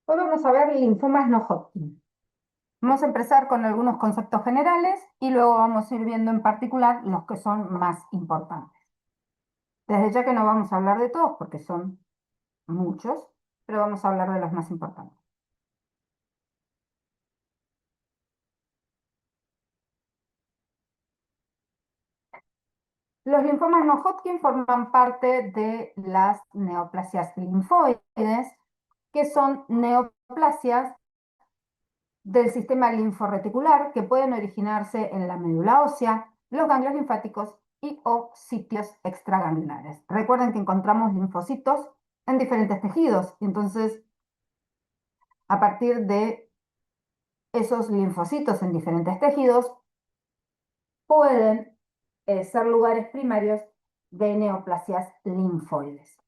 Hoy vamos a ver linfomas no Hodgkin. Vamos a empezar con algunos conceptos generales y luego vamos a ir viendo en particular los que son más importantes. Desde ya que no vamos a hablar de todos porque son muchos, pero vamos a hablar de los más importantes. Los linfomas no Hodgkin forman parte de las neoplasias linfoides, que son neoplasias del sistema linforreticular que pueden originarse en la médula ósea, los ganglios linfáticos y o sitios extragangliares. Recuerden que encontramos linfocitos en diferentes tejidos, y entonces a partir de esos linfocitos en diferentes tejidos pueden ser lugares primarios de neoplasias linfoides.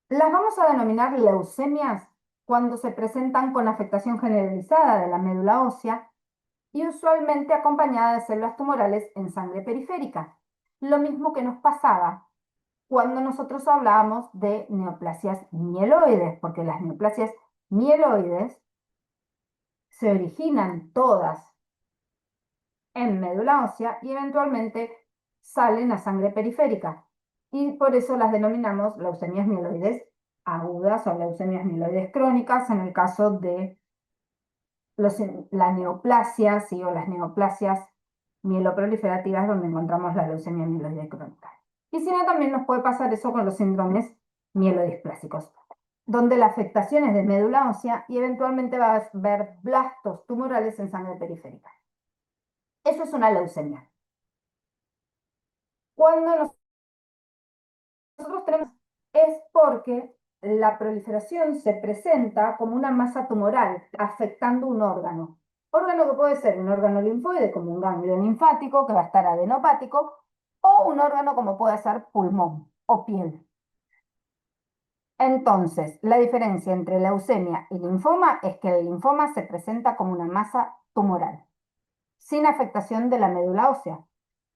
Las vamos a denominar leucemias cuando se presentan con afectación generalizada de la médula ósea y usualmente acompañada de células tumorales en sangre periférica. Lo mismo que nos pasaba cuando nosotros hablábamos de neoplasias mieloides, porque las neoplasias mieloides se originan todas en médula ósea y eventualmente salen a sangre periférica. Y por eso las denominamos leucemias mieloides agudas o leucemias mieloides crónicas en el caso de la neoplasia, ¿sí? O las neoplasias mieloproliferativas donde encontramos la leucemia mieloide crónica. Y si no, también nos puede pasar eso con los síndromes mielodisplásicos, donde la afectación es de médula ósea y eventualmente va a haber blastos tumorales en sangre periférica. Eso es una leucemia. Cuando nosotros tenemos es porque la proliferación se presenta como una masa tumoral afectando un órgano. Órgano que puede ser un órgano linfoide como un ganglio linfático que va a estar adenopático o un órgano como puede ser pulmón o piel. Entonces, la diferencia entre leucemia y linfoma es que el linfoma se presenta como una masa tumoral, sin afectación de la médula ósea,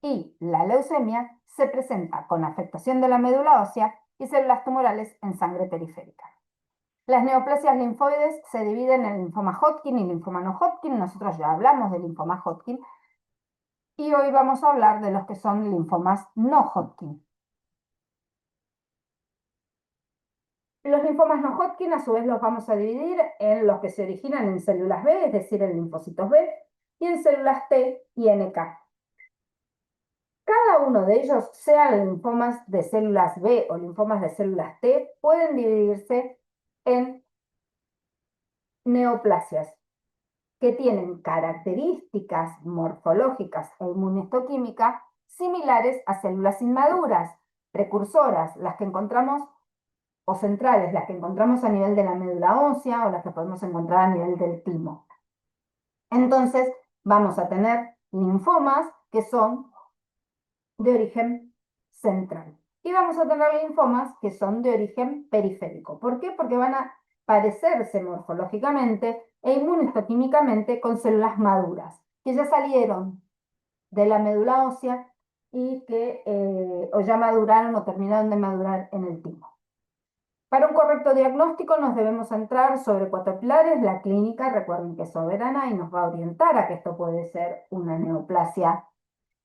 y la leucemia se presenta con afectación de la médula ósea y células tumorales en sangre periférica. Las neoplasias linfoides se dividen en linfoma Hodgkin y linfoma no Hodgkin. Nosotros ya hablamos de linfoma Hodgkin y hoy vamos a hablar de los que son linfomas no Hodgkin. Los linfomas no Hodgkin a su vez los vamos a dividir en los que se originan en células B, es decir, en linfocitos B, y en células T y NK. Cada uno de ellos, sean linfomas de células B o linfomas de células T, pueden dividirse en neoplasias que tienen características morfológicas e inmunohistoquímicas similares a células inmaduras, precursoras, las que encontramos, o centrales, las que encontramos a nivel de la médula ósea o las que podemos encontrar a nivel del timo. Entonces, vamos a tener linfomas que son de origen central. Y vamos a tener linfomas que son de origen periférico. ¿Por qué? Porque van a parecerse morfológicamente e inmunohistoquímicamente con células maduras, que ya salieron de la médula ósea y que o ya maduraron o terminaron de madurar en el timo. Para un correcto diagnóstico nos debemos centrar sobre 4 pilares. La clínica, recuerden que es soberana y nos va a orientar a que esto puede ser una neoplasia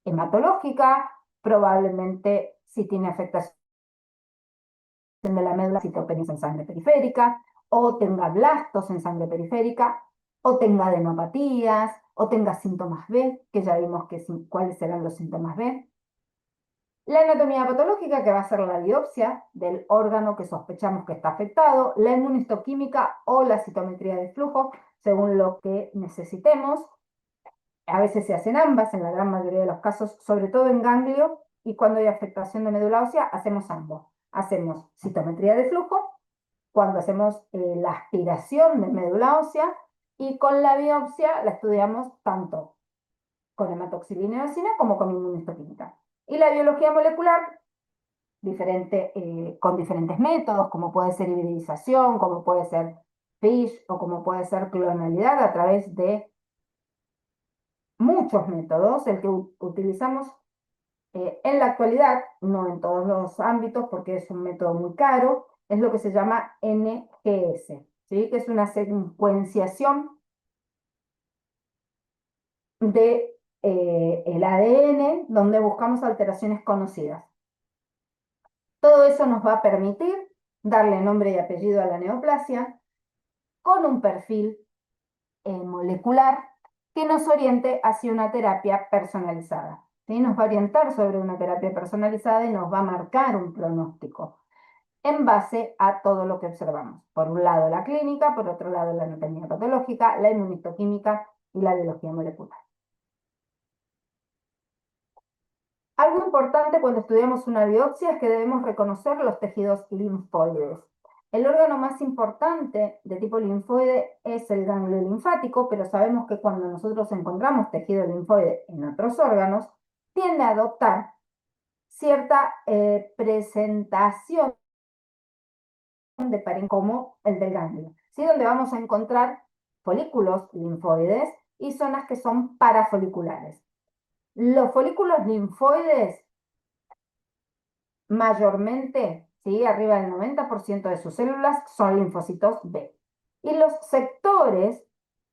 hematológica, probablemente si tiene afectación de la médula citopenia en sangre periférica, o tenga blastos en sangre periférica, o tenga adenopatías, o tenga síntomas B, que ya vimos cuáles serán los síntomas B. La anatomía patológica, que va a ser la biopsia del órgano que sospechamos que está afectado, la inmunohistoquímica o la citometría de flujo, según lo que necesitemos. A veces se hacen ambas, en la gran mayoría de los casos, sobre todo en ganglio, y cuando hay afectación de médula ósea, hacemos ambos. Hacemos citometría de flujo, cuando hacemos la aspiración de médula ósea, y con la biopsia la estudiamos tanto con hematoxilina y eosina como con inmunohistoquímica. Y la biología molecular, con diferentes métodos, como puede ser hibridización, como puede ser FISH o como puede ser clonalidad a través de muchos métodos. El que utilizamos en la actualidad, no en todos los ámbitos porque es un método muy caro, es lo que se llama NGS, ¿sí? Que es una secuenciación de el ADN donde buscamos alteraciones conocidas. Todo eso nos va a permitir darle nombre y apellido a la neoplasia con un perfil molecular que nos oriente hacia una terapia personalizada. ¿Sí? Nos va a orientar sobre una terapia personalizada y nos va a marcar un pronóstico en base a todo lo que observamos. Por un lado la clínica, por otro lado la anatomía patológica, la inmunistoquímica y la biología molecular. Algo importante cuando estudiamos una biopsia es que debemos reconocer los tejidos linfoides. El órgano más importante de tipo linfoide es el ganglio linfático, pero sabemos que cuando nosotros encontramos tejido linfoide en otros órganos, tiende a adoptar cierta presentación de pared como el del ganglio, ¿sí? Donde vamos a encontrar folículos linfoides y zonas que son parafoliculares. Los folículos linfoides mayormente, ¿sí? Arriba del 90% de sus células son linfocitos B. Y los sectores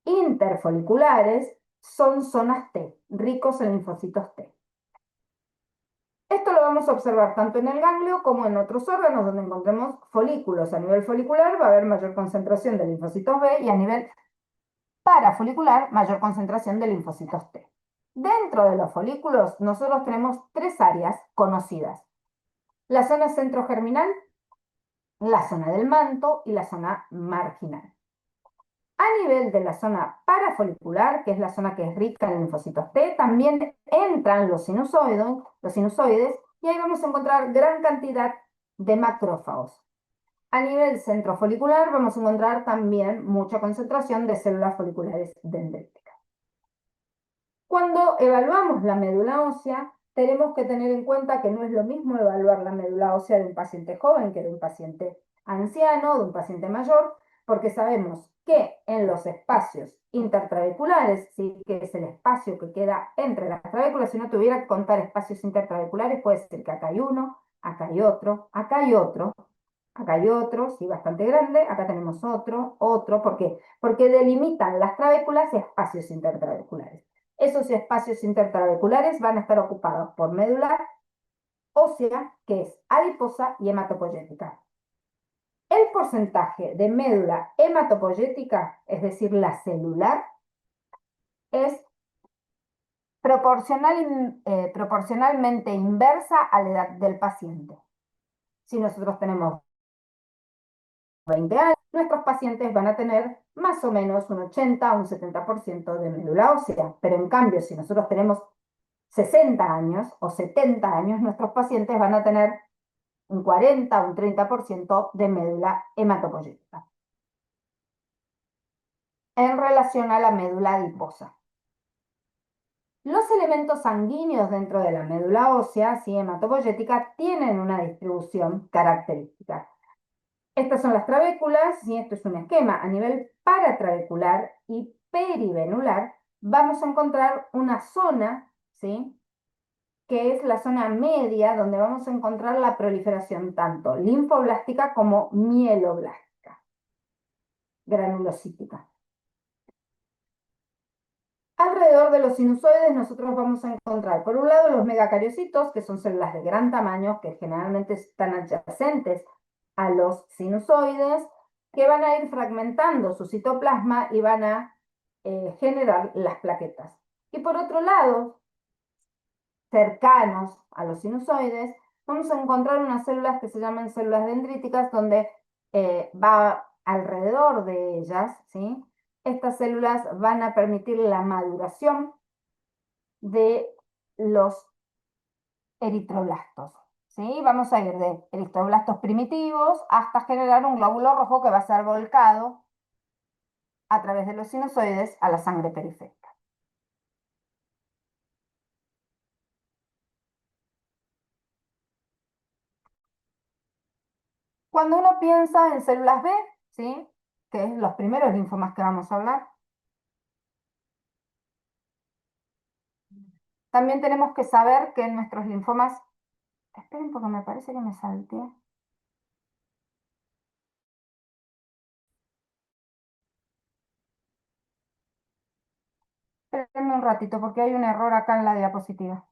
interfoliculares son zonas T, ricos en linfocitos T. Esto lo vamos a observar tanto en el ganglio como en otros órganos donde encontremos folículos. A nivel folicular va a haber mayor concentración de linfocitos B y a nivel parafolicular mayor concentración de linfocitos T. Dentro de los folículos nosotros tenemos tres áreas conocidas: la zona centrogerminal, la zona del manto y la zona marginal. A nivel de la zona parafolicular, que es la zona que es rica en linfocitos T, también entran los sinusoides, y ahí vamos a encontrar gran cantidad de macrófagos. A nivel centrofolicular vamos a encontrar también mucha concentración de células foliculares dendríticas. Cuando evaluamos la médula ósea, tenemos que tener en cuenta que no es lo mismo evaluar la médula ósea de un paciente joven que de un paciente anciano, de un paciente mayor, porque sabemos que en los espacios intertrabeculares, ¿sí? Que es el espacio que queda entre las trabéculas, si no tuviera que contar espacios intertrabeculares, puede ser que acá hay uno, acá hay otro, acá hay otro, acá hay otro, sí, bastante grande, acá tenemos otro, ¿por qué? Porque delimitan las trabéculas espacios intertrabeculares. Esos espacios intertrabeculares van a estar ocupados por médula ósea, que es adiposa y hematopoyética. El porcentaje de médula hematopoyética, es decir, la celular, es proporcionalmente inversa a la edad del paciente. Si nosotros tenemos 20 años, nuestros pacientes van a tener más o menos un 80 o un 70% de médula ósea, pero en cambio, si nosotros tenemos 60 años o 70 años, nuestros pacientes van a tener un 40 o un 30% de médula hematopoyética. En relación a la médula adiposa, los elementos sanguíneos dentro de la médula ósea, sí, hematopoyética, tienen una distribución característica. Estas son las trabéculas, y esto es un esquema. A nivel paratrabecular y perivenular vamos a encontrar una zona, ¿sí? Que es la zona media, donde vamos a encontrar la proliferación tanto linfoblástica como mieloblástica, granulocítica. Alrededor de los sinusoides nosotros vamos a encontrar, por un lado, los megacariocitos, que son células de gran tamaño, que generalmente están adyacentes a los sinusoides, que van a ir fragmentando su citoplasma y van a generar las plaquetas. Y por otro lado, cercanos a los sinusoides, vamos a encontrar unas células que se llaman células dendríticas, donde va alrededor de ellas, ¿sí? Estas células van a permitir la maduración de los eritroblastos, ¿sí? Vamos a ir de eritroblastos primitivos hasta generar un glóbulo rojo que va a ser volcado a través de los sinusoides a la sangre periférica. Cuando uno piensa en células B, ¿sí? Que es los primeros linfomas que vamos a hablar, también tenemos que saber que en nuestros linfomas, esperen porque me parece que me salté. Espérenme un ratito porque hay un error acá en la diapositiva.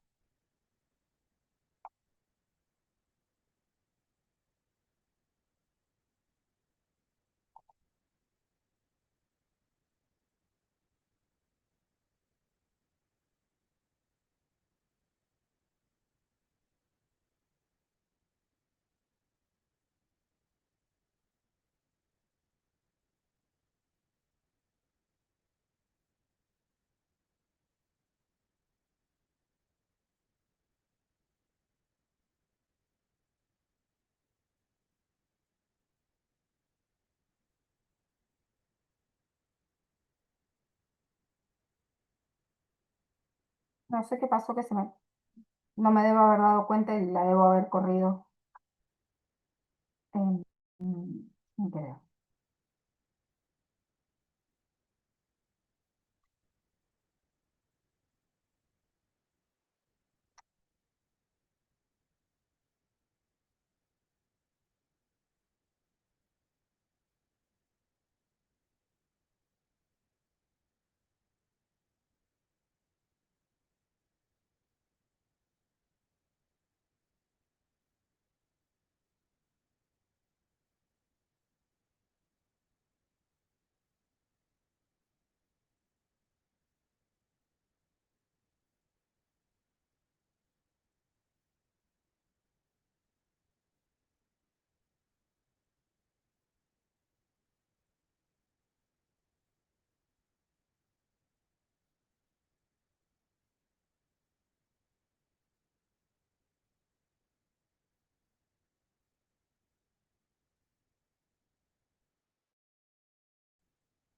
No sé qué pasó, no me debo haber dado cuenta y la debo haber corrido en, en video.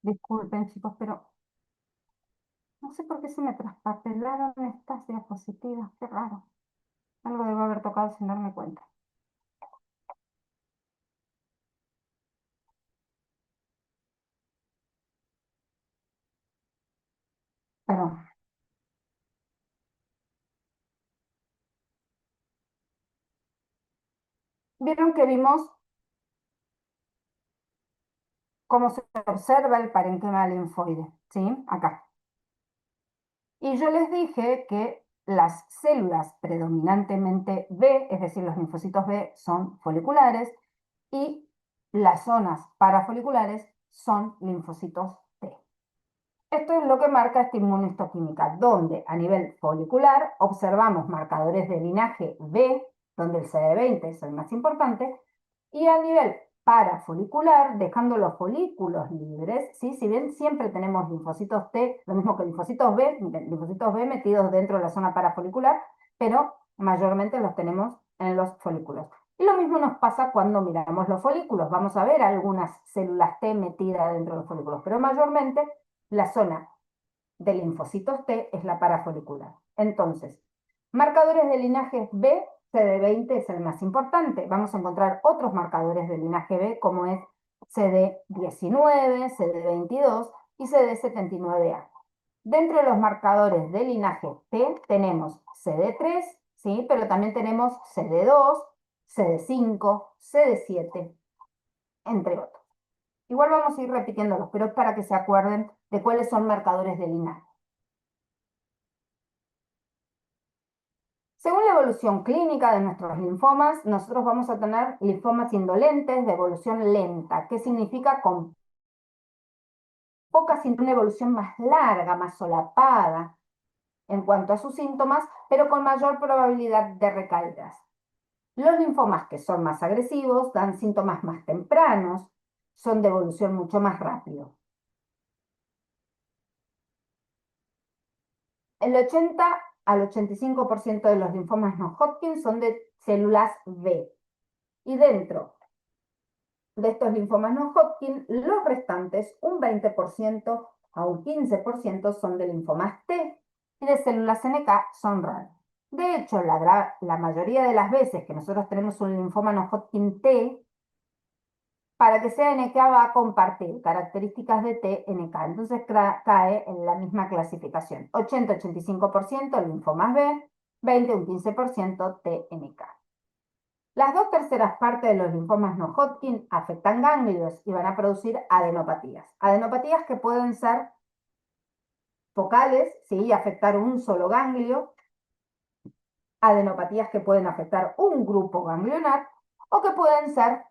Disculpen, chicos, pero no sé por qué se me traspapelaron estas diapositivas. Qué raro. Algo debo haber tocado sin darme cuenta. Perdón. Vieron que vimos cómo se observa el parénquima linfoide, ¿sí? Acá. Y yo les dije que las células predominantemente B, es decir, los linfocitos B, son foliculares y las zonas parafoliculares son linfocitos T. Esto es lo que marca esta inmunohistoquímica, donde a nivel folicular observamos marcadores de linaje B, donde el CD20 es el más importante, y a nivel parafolicular, dejando los folículos libres, ¿sí? Si bien siempre tenemos linfocitos T, lo mismo que linfocitos B, miren, linfocitos B metidos dentro de la zona parafolicular, pero mayormente los tenemos en los folículos. Y lo mismo nos pasa cuando miramos los folículos. Vamos a ver algunas células T metidas dentro de los folículos, pero mayormente la zona de linfocitos T es la parafolicular. Entonces, marcadores de linaje B, CD20 es el más importante. Vamos a encontrar otros marcadores de linaje B como es CD19, CD22 y CD79A. Dentro de los marcadores de linaje T tenemos CD3, ¿sí? Pero también tenemos CD2, CD5, CD7, entre otros. Igual vamos a ir repitiéndolos, pero es para que se acuerden de cuáles son marcadores de linaje. Según la evolución clínica de nuestros linfomas, nosotros vamos a tener linfomas indolentes de evolución lenta. ¿Qué significa? Con una evolución más larga, más solapada en cuanto a sus síntomas, pero con mayor probabilidad de recaídas. Los linfomas que son más agresivos dan síntomas más tempranos, son de evolución mucho más rápido. El 80 al 85% de los linfomas no Hodgkin son de células B. Y dentro de estos linfomas no Hodgkin, los restantes, un 20% a un 15% son de linfomas T y de células NK son RAR. De hecho, la mayoría de las veces que nosotros tenemos un linfoma no Hodgkin T, para que sea NK va a compartir características de T, NK. Entonces cae en la misma clasificación. 80-85% linfomas B, 20 un 15% T, NK. Las 2/3 partes de los linfomas no Hodgkin afectan ganglios y van a producir adenopatías. Adenopatías que pueden ser focales, ¿sí? Afectar un solo ganglio, adenopatías que pueden afectar un grupo ganglionar o que pueden ser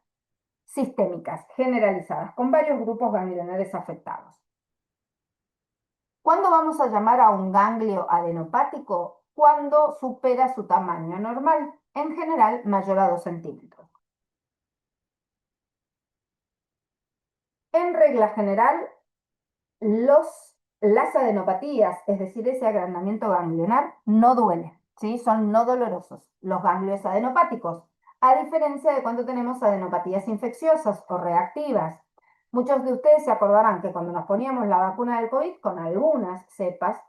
sistémicas, generalizadas, con varios grupos ganglionares afectados. ¿Cuándo vamos a llamar a un ganglio adenopático? Cuando supera su tamaño normal, en general mayor a 2 centímetros. En regla general, las adenopatías, es decir, ese agrandamiento ganglionar, no duele, ¿sí? Son no dolorosos, los ganglios adenopáticos, a diferencia de cuando tenemos adenopatías infecciosas o reactivas. Muchos de ustedes se acordarán que cuando nos poníamos la vacuna del COVID, con algunas cepas,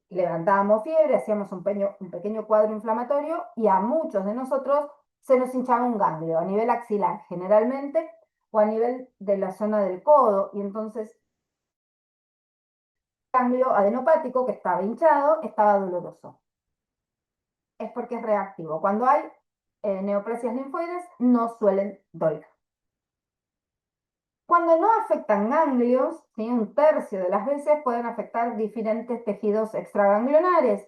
levantábamos fiebre, hacíamos un pequeño cuadro inflamatorio y a muchos de nosotros se nos hinchaba un ganglio a nivel axilar, generalmente, o a nivel de la zona del codo, y entonces ganglio adenopático que estaba hinchado, estaba doloroso. Es porque es reactivo. Cuando hay neoplasias linfoides, no suelen doler. Cuando no afectan ganglios, ¿sí? Un tercio de las veces pueden afectar diferentes tejidos extraganglionares.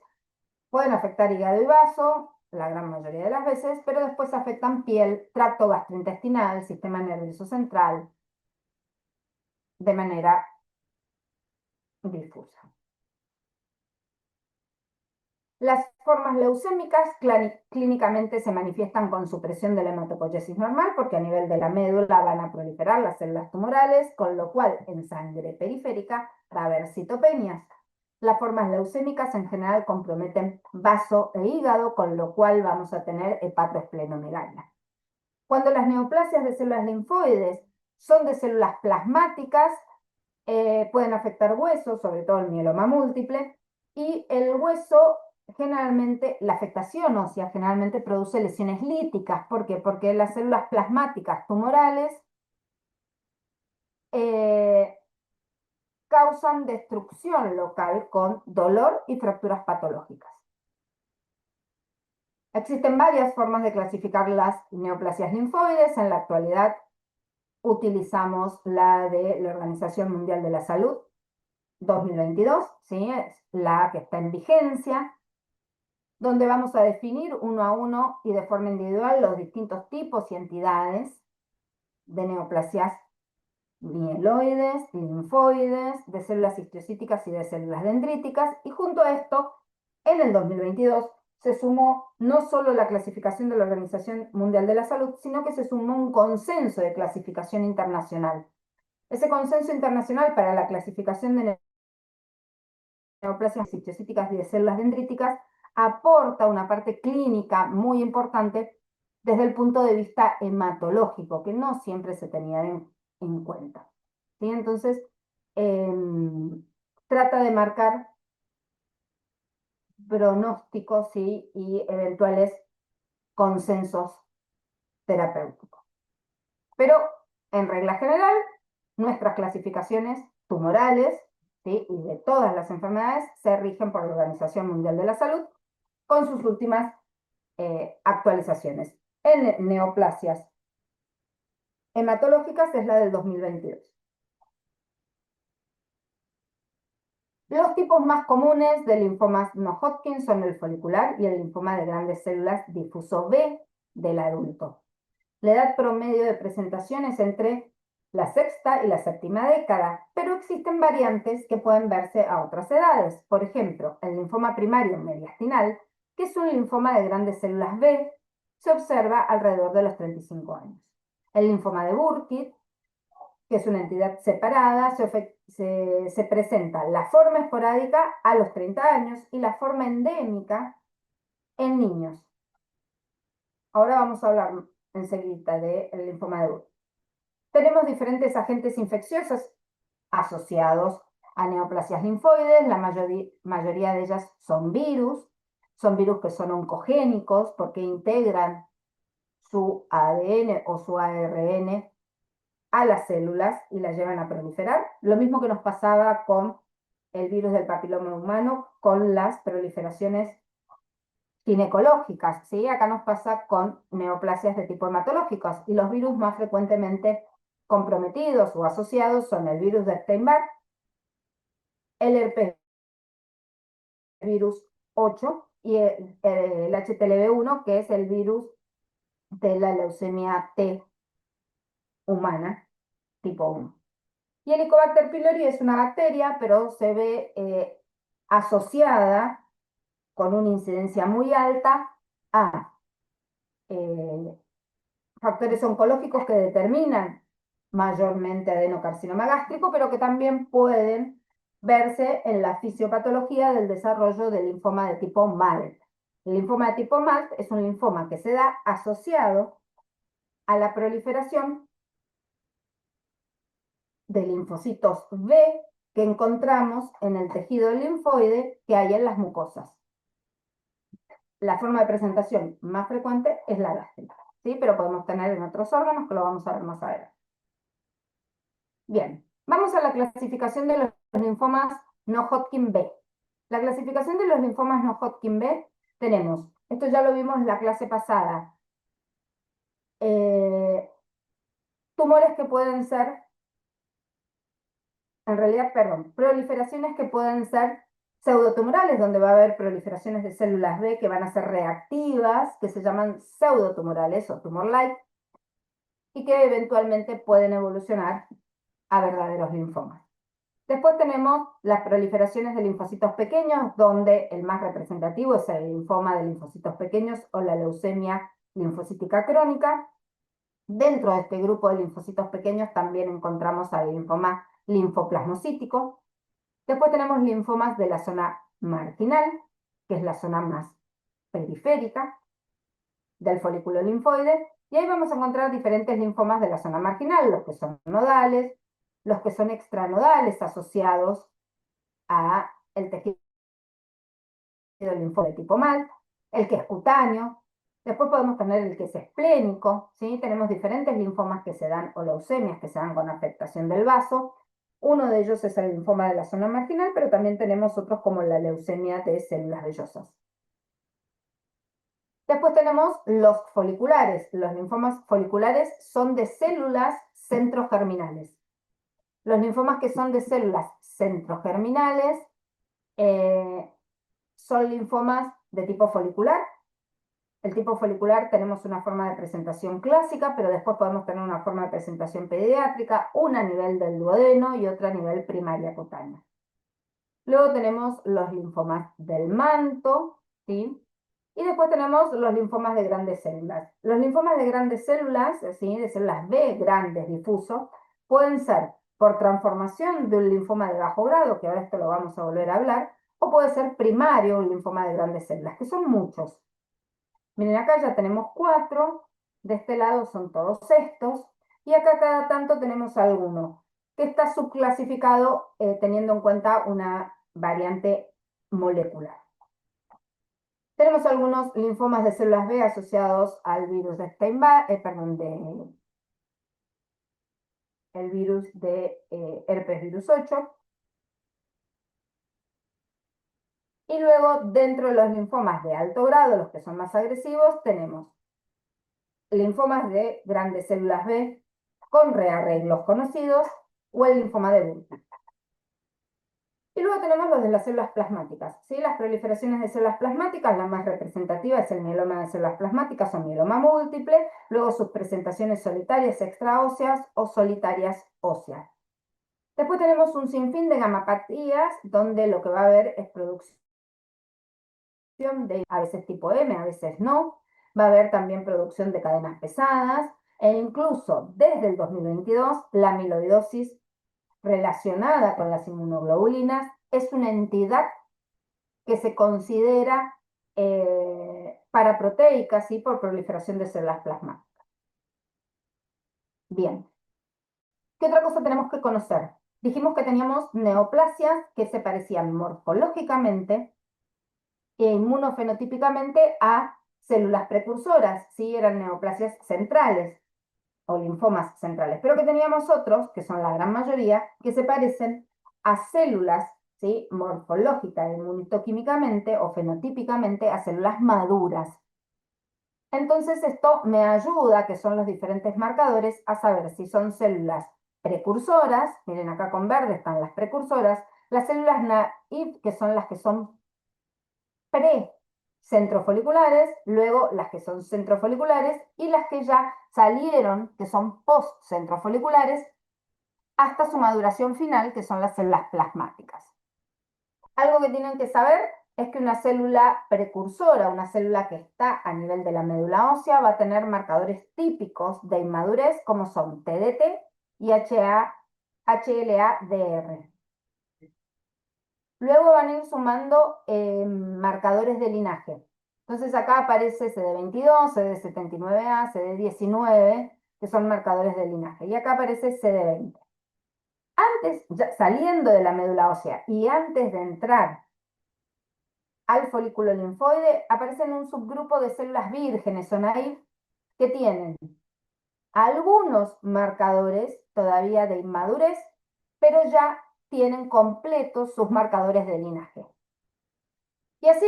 Pueden afectar hígado y vaso, la gran mayoría de las veces, pero después afectan piel, tracto gastrointestinal, sistema nervioso central, de manera difusa. Las formas leucémicas clínicamente se manifiestan con supresión de la hematopoiesis normal, porque a nivel de la médula van a proliferar las células tumorales, con lo cual en sangre periférica va a haber citopenias. Las formas leucémicas en general comprometen vaso e hígado, con lo cual vamos a tener hepatoesplenomegalia. Cuando las neoplasias de células linfoides son de células plasmáticas, pueden afectar huesos, sobre todo el mieloma múltiple, y el hueso generalmente, la afectación ósea generalmente produce lesiones líticas. ¿Por qué? Porque las células plasmáticas tumorales causan destrucción local con dolor y fracturas patológicas. Existen varias formas de clasificar las neoplasias linfoides. En la actualidad utilizamos la de la Organización Mundial de la Salud 2022, ¿sí? Es la que está en vigencia, donde vamos a definir uno a uno y de forma individual los distintos tipos y entidades de neoplasias mieloides, linfoides, de células histiocyticas y de células dendríticas, y junto a esto, en el 2022, se sumó no solo la clasificación de la Organización Mundial de la Salud, sino que se sumó un consenso de clasificación internacional. Ese consenso internacional para la clasificación de neoplasias histiocyticas y de células dendríticas aporta una parte clínica muy importante desde el punto de vista hematológico, que no siempre se tenía en cuenta. ¿Sí? Entonces, trata de marcar pronósticos, ¿sí? Y eventuales consensos terapéuticos. Pero, en regla general, nuestras clasificaciones tumorales, ¿sí? Y de todas las enfermedades se rigen por la Organización Mundial de la Salud con sus últimas actualizaciones. En neoplasias hematológicas es la del 2022. Los tipos más comunes de linfomas no Hodgkin son el folicular y el linfoma de grandes células difuso B del adulto. La edad promedio de presentación es entre la sexta y la séptima década, pero existen variantes que pueden verse a otras edades. Por ejemplo, el linfoma primario mediastinal, que es un linfoma de grandes células B, se observa alrededor de los 35 años. El linfoma de Burkitt, que es una entidad separada, se presenta la forma esporádica a los 30 años y la forma endémica en niños. Ahora vamos a hablar enseguida del linfoma de Burkitt. Tenemos diferentes agentes infecciosos asociados a neoplasias linfoides. La mayoría de ellas son virus que son oncogénicos porque integran su ADN o su ARN a las células y las llevan a proliferar. Lo mismo que nos pasaba con el virus del papiloma humano, con las proliferaciones ginecológicas, ¿sí? Acá nos pasa con neoplasias de tipo hematológicos, y los virus más frecuentemente comprometidos o asociados son el virus de Epstein-Barr, el herpes virus 8 y el HTLV1, que es el virus de la leucemia T humana, tipo 1. Y el Helicobacter pylori es una bacteria, pero se ve asociada con una incidencia muy alta a eh, factores oncológicos que determinan mayormente adenocarcinoma gástrico, pero que también pueden verse en la fisiopatología del desarrollo del linfoma de tipo MALT. El linfoma de tipo MALT es un linfoma que se da asociado a la proliferación de linfocitos B que encontramos en el tejido linfoide que hay en las mucosas. La forma de presentación más frecuente es la gástrica, ¿sí? Pero podemos tener en otros órganos que lo vamos a ver más adelante. Bien, vamos a la clasificación de los linfomas no Hodgkin B. La clasificación de los linfomas no Hodgkin B tenemos, esto ya lo vimos en la clase pasada, tumores que pueden ser, en realidad, perdón, proliferaciones que pueden ser pseudotumorales, donde va a haber proliferaciones de células B que van a ser reactivas, que se llaman pseudotumorales o tumor-like, y que eventualmente pueden evolucionar a verdaderos linfomas. Después tenemos las proliferaciones de linfocitos pequeños, donde el más representativo es el linfoma de linfocitos pequeños o la leucemia linfocítica crónica. Dentro de este grupo de linfocitos pequeños también encontramos al linfoma linfoplasmocítico. Después tenemos linfomas de la zona marginal, que es la zona más periférica del folículo linfoide, y ahí vamos a encontrar diferentes linfomas de la zona marginal, los que son nodales, los que son extranodales asociados a el tejido linfoma de tipo MALT, el que es cutáneo. Después podemos tener el que es esplénico, ¿sí? Tenemos diferentes linfomas que se dan, o leucemias que se dan con afectación del vaso. Uno de ellos es el linfoma de la zona marginal, pero también tenemos otros como la leucemia de células vellosas. Después tenemos los foliculares. Los linfomas foliculares son de células centrogerminales. Los linfomas que son de células centrogerminales son linfomas de tipo folicular. El tipo folicular tenemos una forma de presentación clásica, pero después podemos tener una forma de presentación pediátrica, una a nivel del duodeno y otra a nivel primaria cutánea. Luego tenemos los linfomas del manto, ¿sí? Y después tenemos los linfomas de grandes células. Los linfomas de grandes células, ¿sí? De células B grandes, difusos, pueden ser por transformación de un linfoma de bajo grado, que ahora esto lo vamos a volver a hablar, o puede ser primario un linfoma de grandes células, que son muchos. Miren, acá ya tenemos 4, de este lado son todos estos, y acá cada tanto tenemos alguno, que está subclasificado teniendo en cuenta una variante molecular. Tenemos algunos linfomas de células B asociados al virus de el virus de herpes virus 8. Y luego, dentro de los linfomas de alto grado, los que son más agresivos, tenemos linfomas de grandes células B con rearreglos conocidos o el linfoma de Burkitt. Y luego tenemos los de las células plasmáticas, ¿sí? Las proliferaciones de células plasmáticas, la más representativa es el mieloma de células plasmáticas o mieloma múltiple, luego sus presentaciones solitarias extraóseas o solitarias óseas. Después tenemos un sinfín de gamapatías, donde lo que va a haber es producción de, a veces tipo M, a veces no, va a haber también producción de cadenas pesadas, e incluso desde el 2022, la amiloidosis relacionada con las inmunoglobulinas es una entidad que se considera paraproteica, ¿sí? Por proliferación de células plasmáticas. Bien, ¿qué otra cosa tenemos que conocer? Dijimos que teníamos neoplasias que se parecían morfológicamente e inmunofenotípicamente a células precursoras, ¿sí? Eran neoplasias centrales o linfomas centrales, pero que teníamos otros, que son la gran mayoría, que se parecen a células, ¿sí? Morfológica e inmunitoquímicamente o fenotípicamente a células maduras. Entonces esto me ayuda, que son los diferentes marcadores, a saber si son células precursoras, miren acá con verde están las precursoras, las células naive, que son las que son pre-centrofoliculares, luego las que son centrofoliculares y las que ya salieron, que son post-centrofoliculares, hasta su maduración final, que son las células plasmáticas. Algo que tienen que saber es que una célula precursora, una célula que está a nivel de la médula ósea, va a tener marcadores típicos de inmadurez como son TDT y HLA-DR. Luego van a ir sumando marcadores de linaje. Entonces acá aparece CD22, CD79A, CD19, que son marcadores de linaje. Y acá aparece CD20. Antes, ya saliendo de la médula ósea y antes de entrar al folículo linfoide, aparecen un subgrupo de células vírgenes o naive que tienen algunos marcadores todavía de inmadurez, pero ya tienen completos sus marcadores de linaje. Y así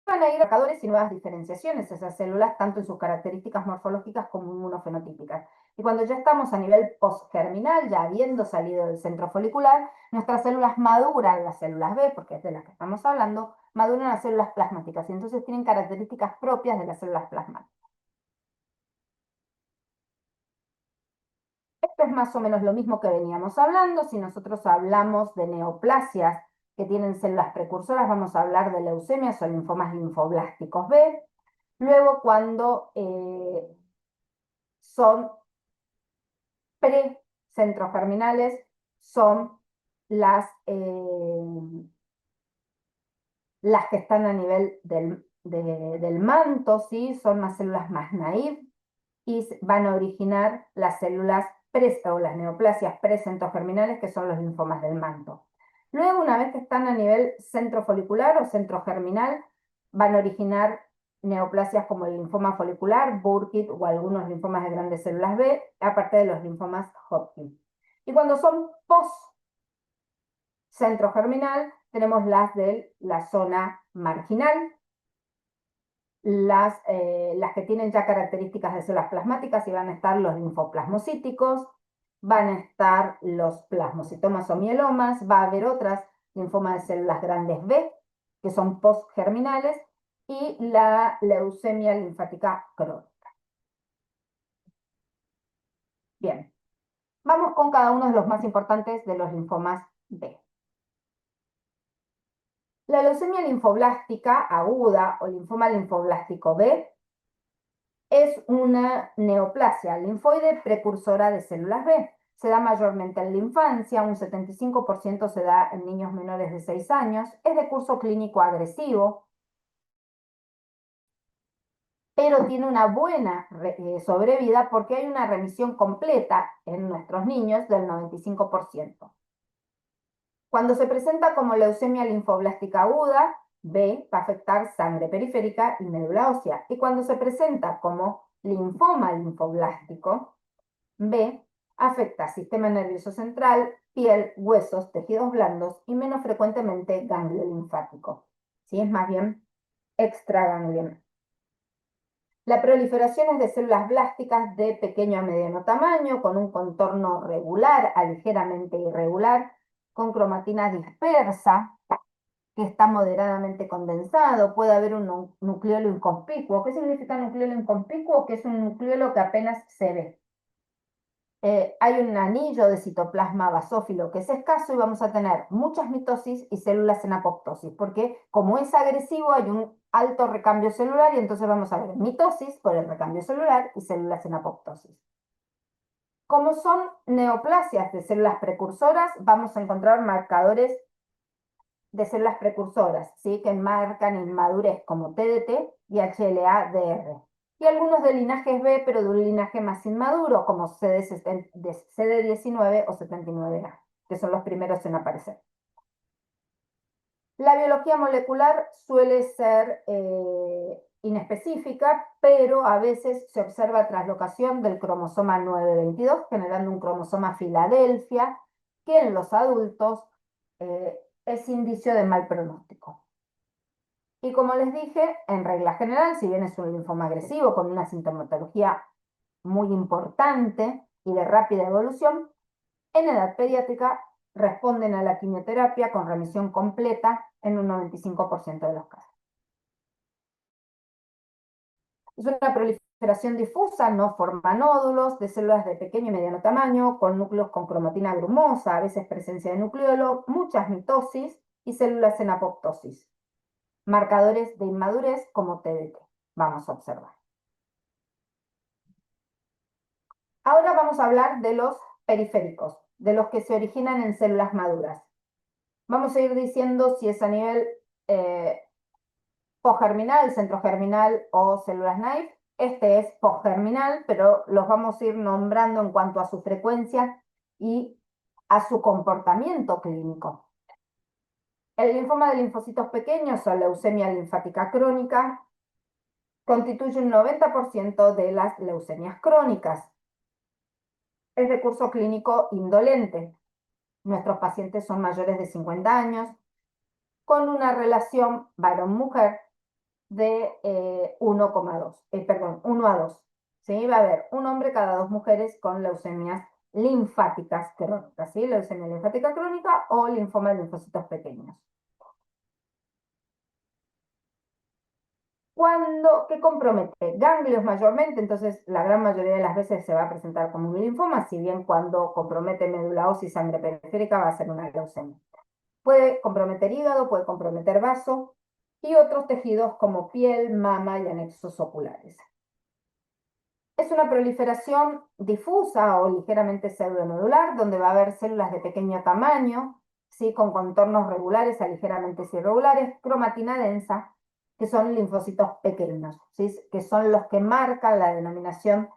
van a ir marcadores y nuevas diferenciaciones esas células, tanto en sus características morfológicas como inmunofenotípicas. Y cuando ya estamos a nivel postgerminal, ya habiendo salido del centro folicular, nuestras células maduran, las células B, porque es de las que estamos hablando, maduran las células plasmáticas y entonces tienen características propias de las células plasmáticas. Esto es más o menos lo mismo que veníamos hablando. Si nosotros hablamos de neoplasias que tienen células precursoras, vamos a hablar de leucemias o linfomas linfoblásticos B. Luego, cuando son pre-centrogerminales, son las que están a nivel del manto, ¿sí? Son más células más naive y van a originar las células o las neoplasias precentrogerminales, que son los linfomas del manto. Luego, una vez que están a nivel centrofolicular o centrogerminal, van a originar neoplasias como el linfoma folicular, Burkitt o algunos linfomas de grandes células B, aparte de los linfomas Hodgkin. Y cuando son post-centrogerminal, tenemos las de la zona marginal, las que tienen ya características de células plasmáticas y van a estar los linfoplasmocíticos, van a estar los plasmocitomas o mielomas, va a haber otras linfomas de células grandes B, que son postgerminales, y la leucemia linfática crónica. Bien, vamos con cada uno de los más importantes de los linfomas B. La leucemia linfoblástica aguda o linfoma linfoblástico B es una neoplasia linfoide precursora de células B. Se da mayormente en la infancia, un 75% se da en niños menores de 6 años, es de curso clínico agresivo, pero tiene una buena sobrevida porque hay una remisión completa en nuestros niños del 95%. Cuando se presenta como leucemia linfoblástica aguda, B va a afectar sangre periférica y médula ósea. Y cuando se presenta como linfoma linfoblástico, B afecta sistema nervioso central, piel, huesos, tejidos blandos y menos frecuentemente ganglio linfático. ¿Sí? Es más bien extraganglion. La proliferación es de células blásticas de pequeño a mediano tamaño, con un contorno regular a ligeramente irregular, con cromatina dispersa, que está moderadamente condensado. Puede haber un nucleolo inconspicuo. ¿Qué significa nucleolo inconspicuo? Que es un nucleolo que apenas se ve. Hay un anillo de citoplasma basófilo que es escaso y vamos a tener muchas mitosis y células en apoptosis, porque como es agresivo hay un alto recambio celular y entonces vamos a ver mitosis por el recambio celular y células en apoptosis. Como son neoplasias de células precursoras, vamos a encontrar marcadores de células precursoras, ¿sí? Que marcan inmadurez como TDT y HLA-DR. Y algunos de linajes B, pero de un linaje más inmaduro, como CD19 o 79A, que son los primeros en aparecer. La biología molecular suele ser inespecífica, pero a veces se observa traslocación del cromosoma 922, generando un cromosoma Filadelfia, que en los adultos es indicio de mal pronóstico. Y como les dije, en regla general, si bien es un linfoma agresivo con una sintomatología muy importante y de rápida evolución, en edad pediátrica responden a la quimioterapia con remisión completa en un 95% de los casos. Es una proliferación difusa, no forma nódulos, de células de pequeño y mediano tamaño, con núcleos con cromatina grumosa, a veces presencia de nucleolo, muchas mitosis y células en apoptosis. Marcadores de inmadurez como TDT. Vamos a observar. Ahora vamos a hablar de los periféricos, de los que se originan en células maduras. Vamos a ir diciendo si es a nivel posgerminal, centrogerminal o células naive. Este es posgerminal, pero los vamos a ir nombrando en cuanto a su frecuencia y a su comportamiento clínico. El linfoma de linfocitos pequeños o leucemia linfática crónica constituye un 90% de las leucemias crónicas. Es de curso clínico indolente. Nuestros pacientes son mayores de 50 años, con una relación varón-mujer de 1 a 2. ¿Sí? Va a haber un hombre cada 2 mujeres con leucemias linfáticas crónicas, ¿sí? Leucemia linfática crónica o linfoma de linfocitos pequeños. ¿Qué compromete? Ganglios mayormente, entonces la gran mayoría de las veces se va a presentar como un linfoma, si bien cuando compromete médula ósea y sangre periférica va a ser una leucemia. Puede comprometer hígado, puede comprometer vaso y otros tejidos como piel, mama y anexos oculares. Es una proliferación difusa o ligeramente pseudonodular, donde va a haber células de pequeño tamaño, ¿sí? Con contornos regulares a ligeramente irregulares, cromatina densa, que son linfocitos pequeños, ¿sí? Que son los que marcan la denominación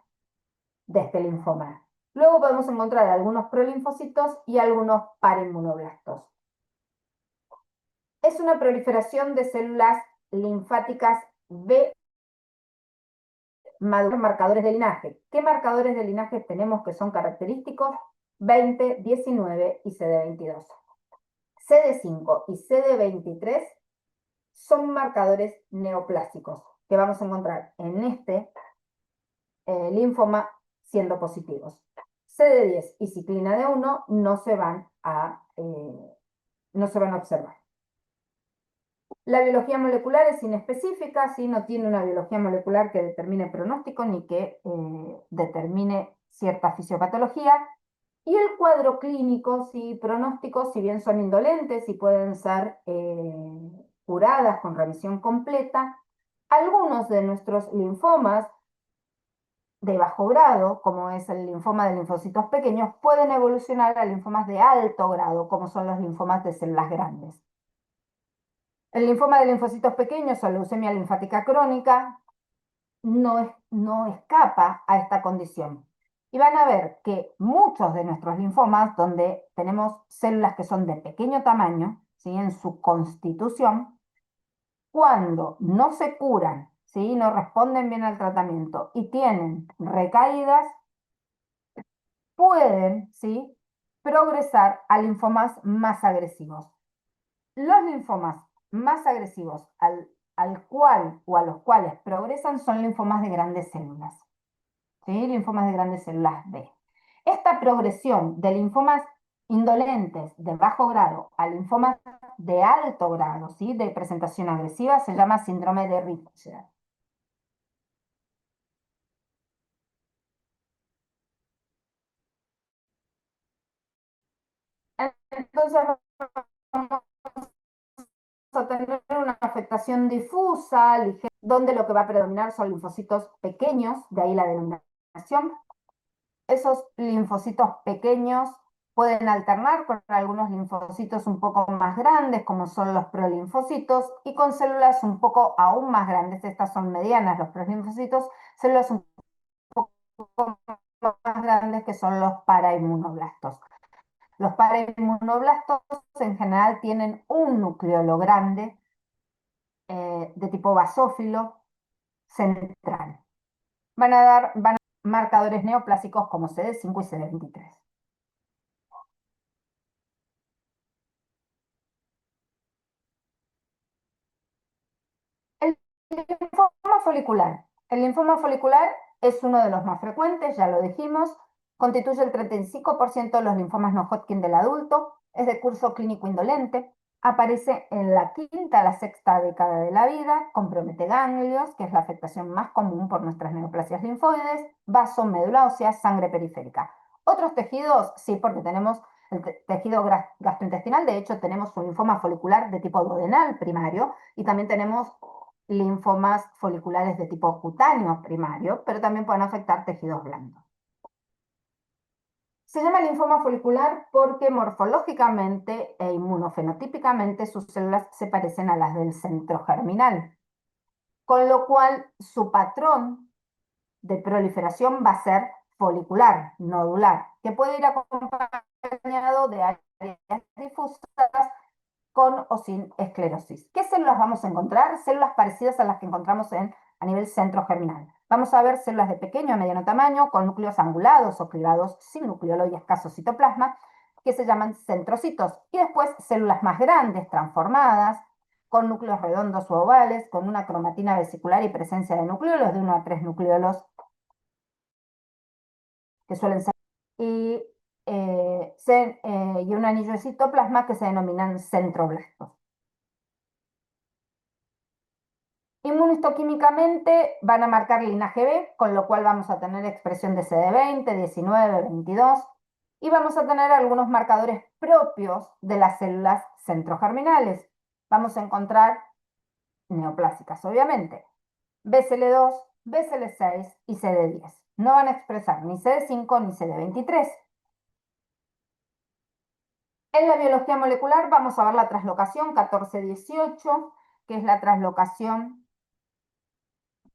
de este linfoma. Luego podemos encontrar algunos prolinfocitos y algunos parainmunoblastos. Es una proliferación de células linfáticas B maduras, marcadores de linaje. ¿Qué marcadores de linaje tenemos que son característicos? 20, 19 y CD22. CD5 y CD23 son marcadores neoplásicos que vamos a encontrar en este linfoma siendo positivos. CD10 y ciclina D1 no se van a observar. La biología molecular es inespecífica, ¿sí? No tiene una biología molecular que determine pronóstico ni que determine cierta fisiopatología. Y el cuadro clínico, ¿sí? Pronóstico, si bien son indolentes y pueden ser curadas con remisión completa, algunos de nuestros linfomas de bajo grado, como es el linfoma de linfocitos pequeños, pueden evolucionar a linfomas de alto grado, como son los linfomas de células grandes. El linfoma de linfocitos pequeños o leucemia linfática crónica no escapa a esta condición. Y van a ver que muchos de nuestros linfomas, donde tenemos células que son de pequeño tamaño, ¿sí? En su constitución, cuando no se curan, ¿sí? No responden bien al tratamiento y tienen recaídas, pueden, ¿sí? Progresar a linfomas más agresivos. Los linfomas más agresivos al cual o a los cuales progresan son linfomas de grandes células, ¿sí? Linfomas de grandes células B. Esta progresión de linfomas indolentes de bajo grado a linfomas de alto grado, ¿sí? De presentación agresiva, se llama síndrome de Richter. Entonces vamos a tener una afectación difusa, ligera, donde lo que va a predominar son linfocitos pequeños, de ahí la denominación. Esos linfocitos pequeños pueden alternar con algunos linfocitos un poco más grandes, como son los prolinfocitos, y con células un poco aún más grandes, estas son medianas, los prolinfocitos, células un poco más grandes que son los parainmunoblastos. Los parainmunoblastos en general tienen un nucleolo grande de tipo basófilo central. Van a dar marcadores neoplásicos como CD5 y CD23. El linfoma folicular. El linfoma folicular es uno de los más frecuentes, ya lo dijimos. Constituye el 35% de los linfomas no Hodgkin del adulto, es de curso clínico indolente, aparece en la quinta a la sexta década de la vida, compromete ganglios, que es la afectación más común por nuestras neoplasias linfoides, vaso, médula ósea, sangre periférica. Otros tejidos, sí, porque tenemos el tejido gastrointestinal, de hecho tenemos un linfoma folicular de tipo duodenal primario y también tenemos linfomas foliculares de tipo cutáneo primario, pero también pueden afectar tejidos blandos. Se llama linfoma folicular porque morfológicamente e inmunofenotípicamente sus células se parecen a las del centro germinal, con lo cual su patrón de proliferación va a ser folicular, nodular, que puede ir acompañado de áreas difusas con o sin esclerosis. ¿Qué células vamos a encontrar? Células parecidas a las que encontramos a nivel centro germinal. Vamos a ver células de pequeño a mediano tamaño, con núcleos angulados o cribados sin nucleolo y escaso citoplasma, que se llaman centrocitos. Y después células más grandes, transformadas, con núcleos redondos u ovales, con una cromatina vesicular y presencia de nucleolos, de 1 a 3 nucleolos, que suelen ser, y, y un anillo de citoplasma que se denominan centroblastos. Inmunistoquímicamente van a marcar linaje B, con lo cual vamos a tener expresión de CD20, 19, 22, y vamos a tener algunos marcadores propios de las células centrogerminales. Vamos a encontrar neoplásicas, obviamente, BCL2, BCL6 y CD10. No van a expresar ni CD5 ni CD23. En la biología molecular vamos a ver la translocación 14-18, que es la translocación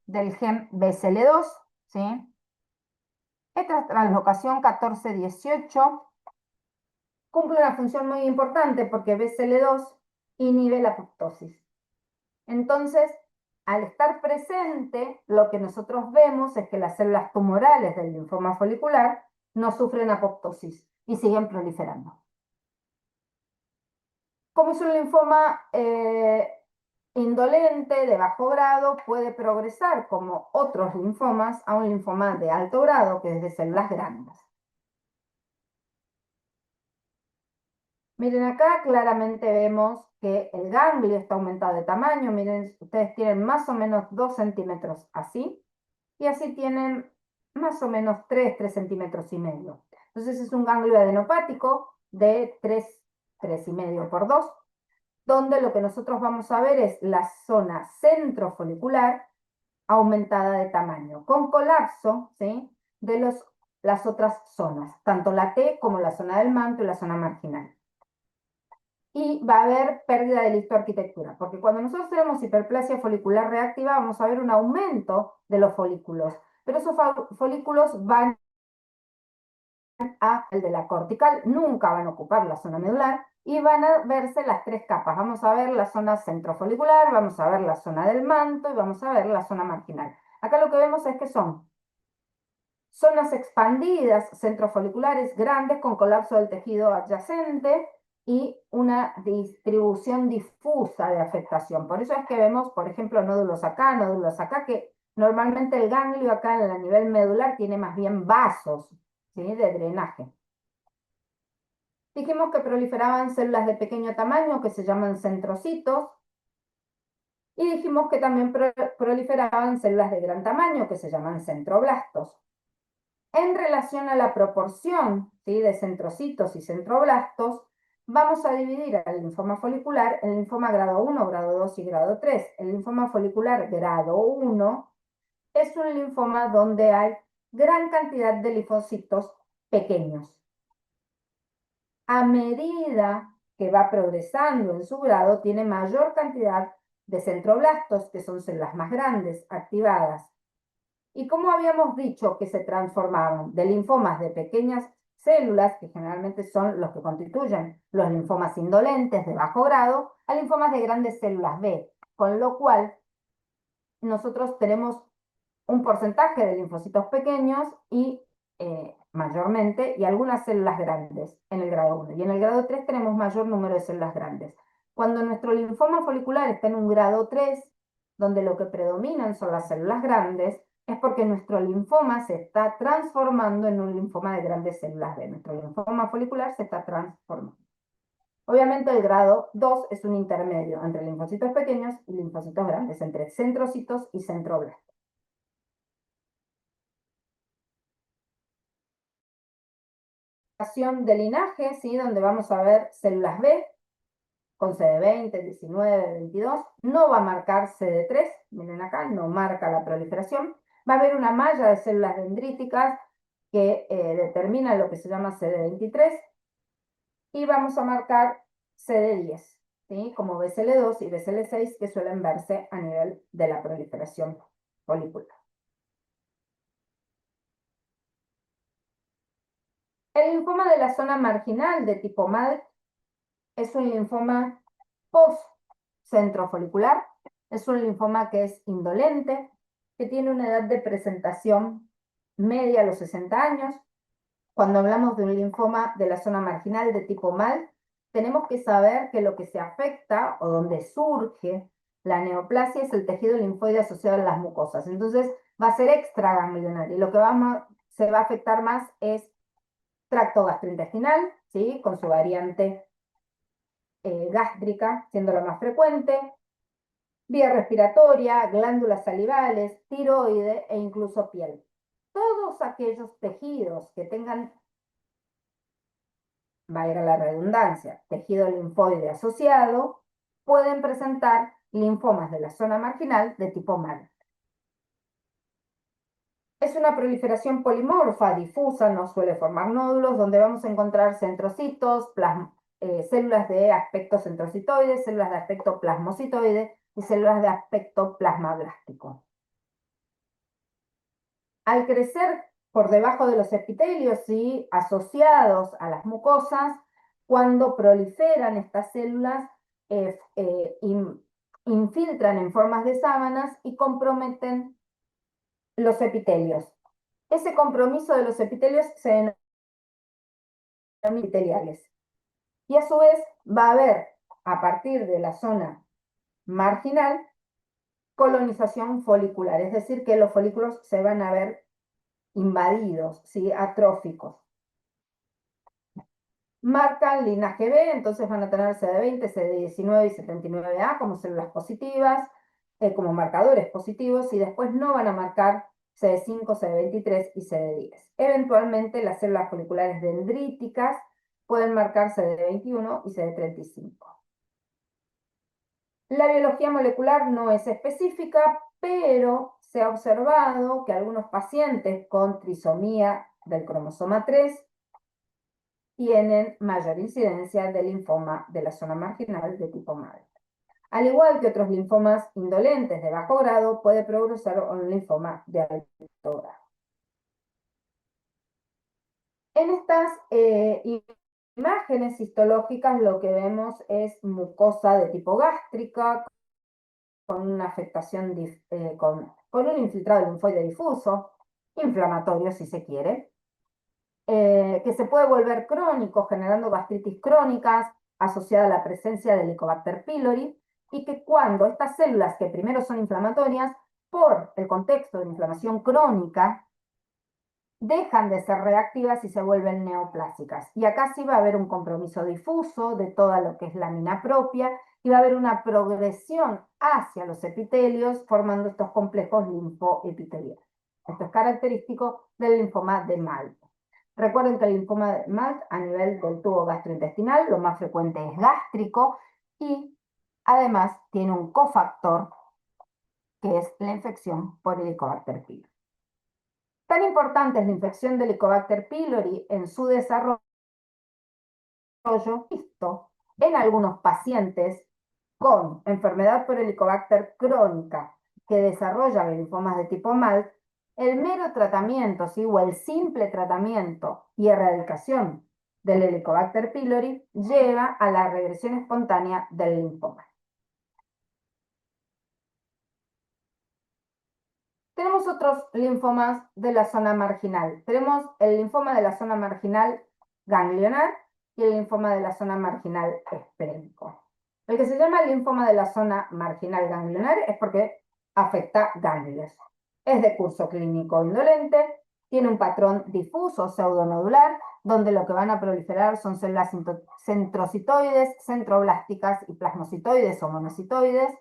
del gen BCL2, ¿sí? Esta translocación 14-18 cumple una función muy importante porque BCL2 inhibe la apoptosis. Entonces, al estar presente, lo que nosotros vemos es que las células tumorales del linfoma folicular no sufren apoptosis y siguen proliferando. Como es un linfoma indolente de bajo grado, puede progresar como otros linfomas a un linfoma de alto grado, que es de células grandes. Miren acá, claramente vemos que el ganglio está aumentado de tamaño. Miren, ustedes tienen más o menos 2 centímetros así, y así tienen más o menos 3 centímetros y medio. Entonces es un ganglio adenopático de 3,5 por 2, donde lo que nosotros vamos a ver es la zona centrofolicular aumentada de tamaño, con colapso, ¿sí?, de las otras zonas, tanto la T como la zona del manto y la zona marginal. Y va a haber pérdida de listoarquitectura, porque cuando nosotros tenemos hiperplasia folicular reactiva, vamos a ver un aumento de los folículos, pero esos folículos van a el de la cortical, nunca van a ocupar la zona medular, y van a verse las 3 capas. Vamos a ver la zona centrofolicular, vamos a ver la zona del manto y vamos a ver la zona marginal. Acá lo que vemos es que son zonas expandidas centrofoliculares grandes con colapso del tejido adyacente y una distribución difusa de afectación. Por eso es que vemos, por ejemplo, nódulos acá, que normalmente el ganglio acá en el nivel medular tiene más bien vasos, ¿sí?, de drenaje. Dijimos que proliferaban células de pequeño tamaño que se llaman centrocitos, y dijimos que también proliferaban células de gran tamaño que se llaman centroblastos. En relación a la proporción, ¿sí?, de centrocitos y centroblastos, vamos a dividir al linfoma folicular en linfoma grado 1, grado 2 y grado 3. El linfoma folicular grado 1 es un linfoma donde hay gran cantidad de linfocitos pequeños. A medida que va progresando en su grado, tiene mayor cantidad de centroblastos, que son células más grandes, activadas. Y como habíamos dicho que se transformaban de linfomas de pequeñas células, que generalmente son los que constituyen los linfomas indolentes de bajo grado, a linfomas de grandes células B, con lo cual nosotros tenemos un porcentaje de linfocitos pequeños y mayormente, y algunas células grandes en el grado 1. Y en el grado 3 tenemos mayor número de células grandes. Cuando nuestro linfoma folicular está en un grado 3, donde lo que predominan son las células grandes, es porque nuestro linfoma se está transformando en un linfoma de grandes células B. Nuestro linfoma folicular se está transformando. Obviamente el grado 2 es un intermedio entre linfocitos pequeños y linfocitos grandes, entre centrocitos y centroblastos. De linaje, ¿sí? Donde vamos a ver células B con CD20, 19, 22, no va a marcar CD3, miren acá, no marca la proliferación, va a haber una malla de células dendríticas que determina lo que se llama CD23 y vamos a marcar CD10, ¿sí? Como BCL2 y BCL6 que suelen verse a nivel de la proliferación folicular. El linfoma de la zona marginal de tipo MALT es un linfoma post-centrofolicular, es un linfoma que es indolente, que tiene una edad de presentación media a los 60 años. Cuando hablamos de un linfoma de la zona marginal de tipo MALT, tenemos que saber que lo que se afecta o donde surge la neoplasia es el tejido linfoide asociado a las mucosas. Entonces va a ser extraganglionario y lo que se va a afectar más es tracto gastrointestinal, ¿sí? Con su variante gástrica, siendo la más frecuente, vía respiratoria, glándulas salivales, tiroide e incluso piel. Todos aquellos tejidos que tengan, valga la redundancia, tejido linfoide asociado, pueden presentar linfomas de la zona marginal de tipo MALT. Es una proliferación polimorfa, difusa, no suele formar nódulos, donde vamos a encontrar centrocitos, células de aspecto centrocitoide, células de aspecto plasmocitoide y células de aspecto plasmablástico. Al crecer por debajo de los epitelios y asociados a las mucosas, cuando proliferan estas células, infiltran en formas de sábanas y comprometen los epitelios. Ese compromiso de los epitelios se denomina epiteliales. Y a su vez va a haber, a partir de la zona marginal, colonización folicular, es decir, que los folículos se van a ver invadidos, ¿sí? Atróficos. Marcan linaje B, entonces van a tener CD20, CD19 y 79A como células positivas, como marcadores positivos, y después no van a marcar CD5, CD23 y CD10. Eventualmente las células foliculares dendríticas pueden marcar CD21 y CD35. La biología molecular no es específica, pero se ha observado que algunos pacientes con trisomía del cromosoma 3 tienen mayor incidencia de linfoma de la zona marginal de tipo MALT. Al igual que otros linfomas indolentes de bajo grado, puede progresar un linfoma de alto grado. En estas imágenes histológicas lo que vemos es mucosa de tipo gástrica, con una afectación, con un infiltrado linfoide difuso, inflamatorio si se quiere, que se puede volver crónico, generando gastritis crónicas asociada a la presencia del Helicobacter pylori, y que cuando estas células que primero son inflamatorias, por el contexto de inflamación crónica, dejan de ser reactivas y se vuelven neoplásicas. Y acá sí va a haber un compromiso difuso de toda lo que es la mina propia, y va a haber una progresión hacia los epitelios, formando estos complejos linfoepiteliales. Esto es característico del linfoma de MALT. Recuerden que el linfoma de MALT a nivel del tubo gastrointestinal, lo más frecuente es gástrico, y además tiene un cofactor que es la infección por Helicobacter pylori. Tan importante es la infección de Helicobacter pylori en su desarrollo, visto en algunos pacientes con enfermedad por Helicobacter crónica que desarrollan linfomas de tipo MALT, el mero tratamiento, ¿sí? O el simple tratamiento y erradicación del Helicobacter pylori lleva a la regresión espontánea del linfoma. Tenemos otros linfomas de la zona marginal. Tenemos el linfoma de la zona marginal ganglionar y el linfoma de la zona marginal esplénico. El que se llama linfoma de la zona marginal ganglionar es porque afecta ganglios. Es de curso clínico indolente, tiene un patrón difuso pseudonodular, donde lo que van a proliferar son células centrocitoides, centroblásticas y plasmocitoides o monocitoides.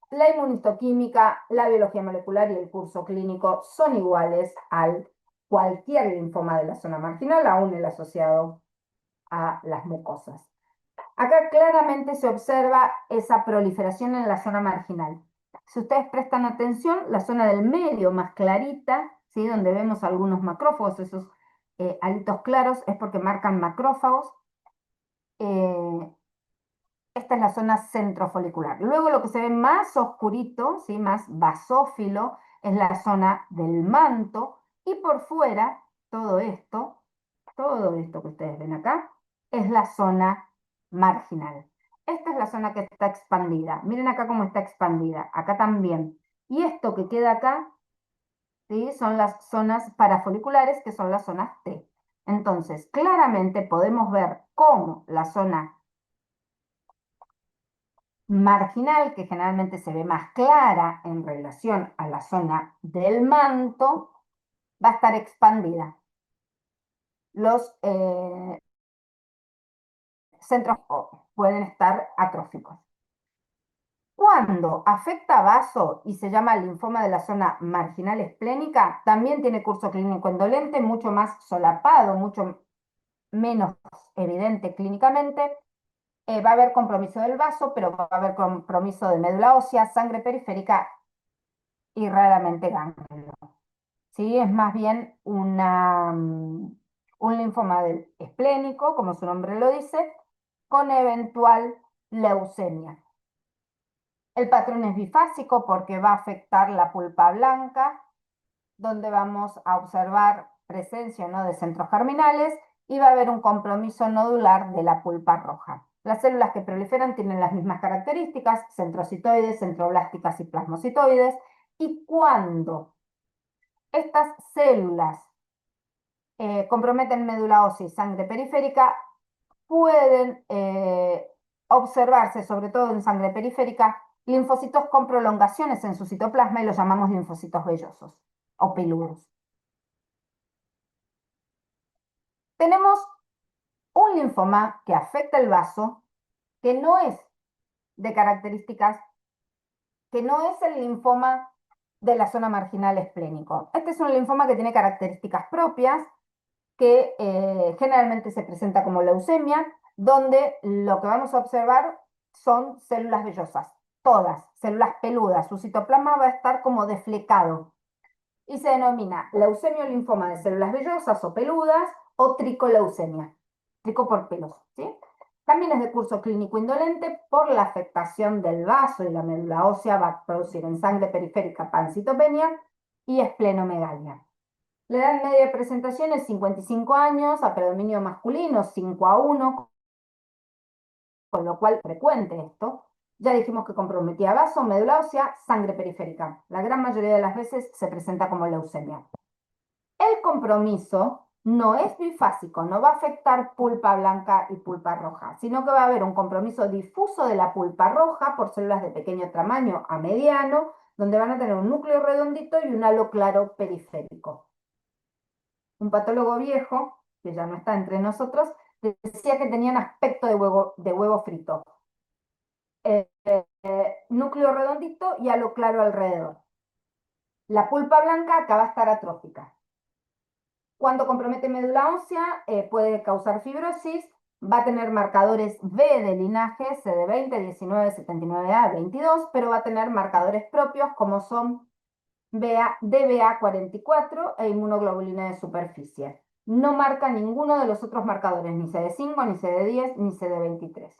La inmunistoquímica, la biología molecular y el curso clínico son iguales al cualquier linfoma de la zona marginal, aún el asociado a las mucosas. Acá claramente se observa esa proliferación en la zona marginal. Si ustedes prestan atención, la zona del medio más clarita, ¿sí? Donde vemos algunos macrófagos, esos alitos claros, es porque marcan macrófagos. Esta es la zona centrofolicular. Luego lo que se ve más oscurito, ¿sí? Más basófilo, es la zona del manto. Y por fuera, todo esto que ustedes ven acá, es la zona marginal. Esta es la zona que está expandida. Miren acá cómo está expandida. Acá también. Y esto que queda acá, ¿sí? Son las zonas parafoliculares, que son las zonas T. Entonces, claramente podemos ver cómo la zona marginal, que generalmente se ve más clara en relación a la zona del manto, va a estar expandida. Los centros pueden estar atróficos. Cuando afecta vaso y se llama linfoma de la zona marginal esplénica, también tiene curso clínico indolente, mucho más solapado, mucho menos evidente clínicamente. Va a haber compromiso del vaso, pero va a haber compromiso de médula ósea, sangre periférica y raramente ganglio. ¿Sí? Es más bien un linfoma esplénico, como su nombre lo dice, con eventual leucemia. El patrón es bifásico porque va a afectar la pulpa blanca, donde vamos a observar presencia no de centros germinales y va a haber un compromiso nodular de la pulpa roja. Las células que proliferan tienen las mismas características, centrocitoides, centroblásticas y plasmocitoides, y cuando estas células comprometen médula ósea y sangre periférica, pueden observarse, sobre todo en sangre periférica, linfocitos con prolongaciones en su citoplasma y los llamamos linfocitos vellosos o peludos. Tenemos un linfoma que afecta el vaso, que no es de características, que no es el linfoma de la zona marginal esplénico. Este es un linfoma que tiene características propias, que generalmente se presenta como leucemia, donde lo que vamos a observar son células vellosas, todas, células peludas. Su citoplasma va a estar como deflecado y se denomina leucemia o linfoma de células vellosas o peludas o tricoleucemia, trico por pelos, ¿sí? También es de curso clínico indolente por la afectación del vaso y la médula ósea, va a producir en sangre periférica pancitopenia y esplenomegalia. La edad media de presentación es 55 años, a predominio masculino 5-1, con lo cual frecuente esto. Ya dijimos que comprometía vaso, médula ósea, sangre periférica. La gran mayoría de las veces se presenta como leucemia. El compromiso no es bifásico, no va a afectar pulpa blanca y pulpa roja, sino que va a haber un compromiso difuso de la pulpa roja por células de pequeño tamaño a mediano, donde van a tener un núcleo redondito y un halo claro periférico. Un patólogo viejo, que ya no está entre nosotros, decía que tenían aspecto de huevo frito. Núcleo redondito y halo claro alrededor. La pulpa blanca acá va a estar atrófica. Cuando compromete médula ósea, puede causar fibrosis, va a tener marcadores B de linaje, CD20, 19, 79A, 22, pero va a tener marcadores propios como son DBA44 e inmunoglobulina de superficie. No marca ninguno de los otros marcadores, ni CD5, ni CD10, ni CD23.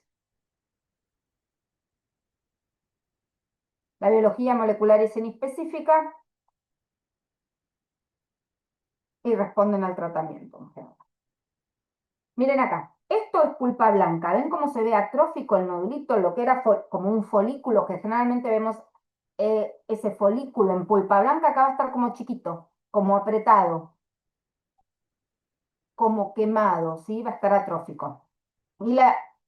La biología molecular es inespecífica y responden al tratamiento en general. Miren acá, esto es pulpa blanca. ¿Ven cómo se ve atrófico el nodulito? Lo que era como un folículo, que generalmente vemos ese folículo en pulpa blanca, acá va a estar como chiquito, como apretado, como quemado, ¿sí? Va a estar atrófico. Y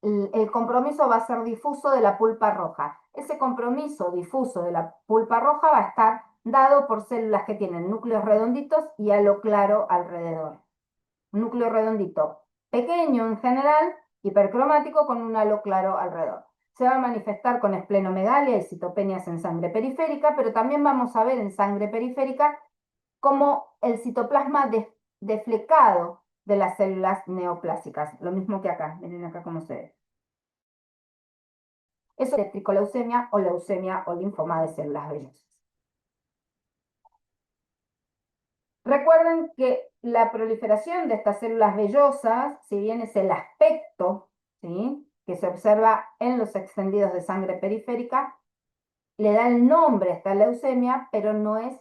el compromiso va a ser difuso de la pulpa roja. Ese compromiso difuso de la pulpa roja va a estar dado por células que tienen núcleos redonditos y halo claro alrededor. Un núcleo redondito pequeño en general, hipercromático con un halo claro alrededor. Se va a manifestar con esplenomegalia y citopenias en sangre periférica, pero también vamos a ver en sangre periférica como el citoplasma deflecado de las células neoplásicas. Lo mismo que acá, miren acá cómo se ve. Eso es tricoleucemia o leucemia o linfoma de células vellosas. Recuerden que la proliferación de estas células vellosas, si bien es el aspecto, ¿sí?, que se observa en los extendidos de sangre periférica, le da el nombre a esta leucemia, pero no es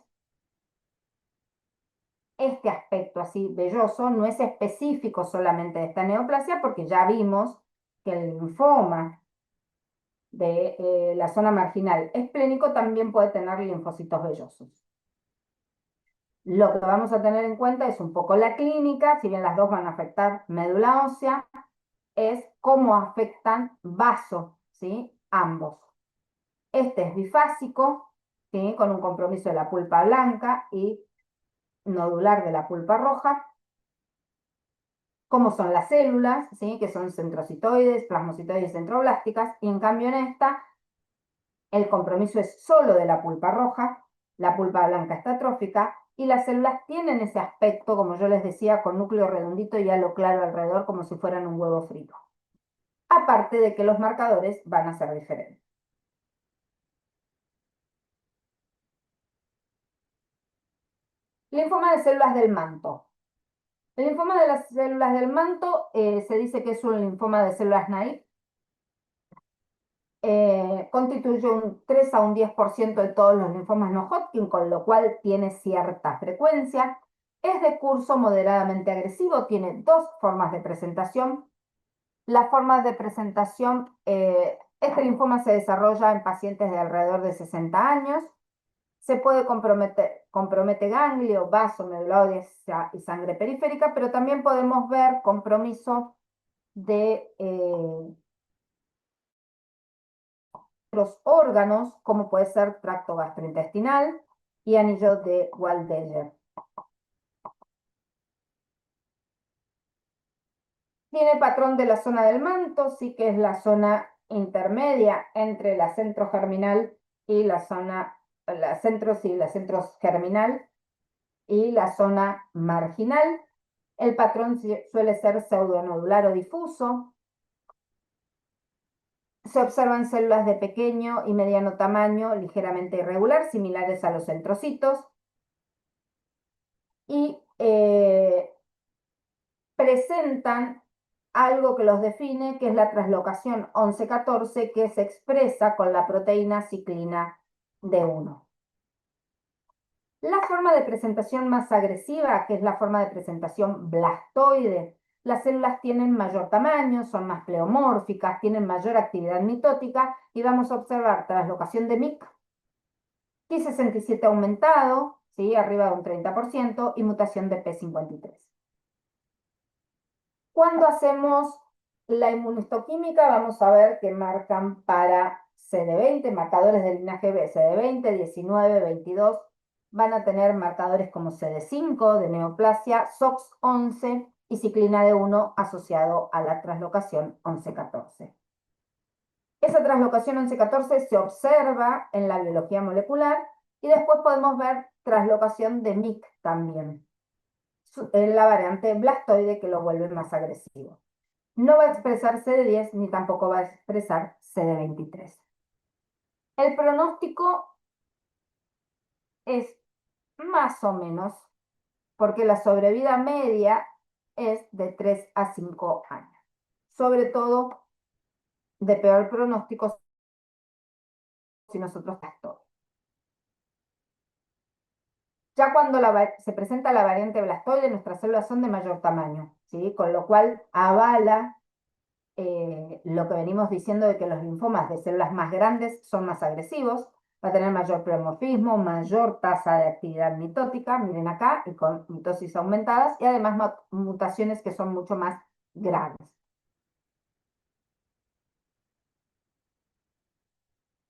este aspecto así velloso, no es específico solamente de esta neoplasia, porque ya vimos que el linfoma de la zona marginal esplénico también puede tener linfocitos vellosos. Lo que vamos a tener en cuenta es un poco la clínica, si bien las dos van a afectar médula ósea, es cómo afectan vaso, ¿sí?, ambos. Este es bifásico, ¿sí?, con un compromiso de la pulpa blanca y nodular de la pulpa roja. Cómo son las células, ¿sí?, que son centrocitoides, plasmocitoides y centroblásticas, y en cambio en esta el compromiso es solo de la pulpa roja, la pulpa blanca está atrófica, y las células tienen ese aspecto, como yo les decía, con núcleo redondito y halo claro alrededor, como si fueran un huevo frito. Aparte de que los marcadores van a ser diferentes. Linfoma de células del manto. El linfoma de las células del manto se dice que es un linfoma de células Naïve. Constituye un 3 a un 10% de todos los linfomas no Hodgkin, con lo cual tiene cierta frecuencia. Es de curso moderadamente agresivo, tiene dos formas de presentación. Las formas de presentación, este linfoma se desarrolla en pacientes de alrededor de 60 años. Se puede compromete ganglio, vaso, médula ósea y sangre periférica, pero también podemos ver compromiso de los órganos, como puede ser tracto gastrointestinal y anillo de Waldeyer. Tiene patrón de la zona del manto, sí que es la zona intermedia entre la centrogerminal y la zona, la centrogerminal y la zona marginal. El patrón suele ser pseudonodular o difuso. Se observan células de pequeño y mediano tamaño, ligeramente irregular, similares a los centrocitos. Y presentan algo que los define, que es la translocación 11-14, que se expresa con la proteína ciclina D1. La forma de presentación más agresiva, que es la forma de presentación blastoide, las células tienen mayor tamaño, son más pleomórficas, tienen mayor actividad mitótica y vamos a observar translocación de MYC, Ki67 aumentado, ¿sí?, arriba de un 30%, y mutación de P53. Cuando hacemos la inmunohistoquímica, vamos a ver que marcan para CD20, marcadores del linaje B, CD20, 19, 22, van a tener marcadores como CD5 de neoplasia, SOX11 y ciclina D1 asociado a la translocación 11-14. Esa translocación 11-14 se observa en la biología molecular y después podemos ver translocación de MYC también, en la variante blastoide, que lo vuelve más agresivo. No va a expresar CD10 ni tampoco va a expresar CD23. El pronóstico es más o menos, porque la sobrevida media es de 3 a 5 años. Sobre todo de peor pronóstico si nosotros todo. Ya cuando se presenta la variante blastoide, nuestras células son de mayor tamaño, ¿sí?, con lo cual avala lo que venimos diciendo de que los linfomas de células más grandes son más agresivos, va a tener mayor pleomorfismo, mayor tasa de actividad mitótica, miren acá, y con mitosis aumentadas, y además mutaciones que son mucho más graves.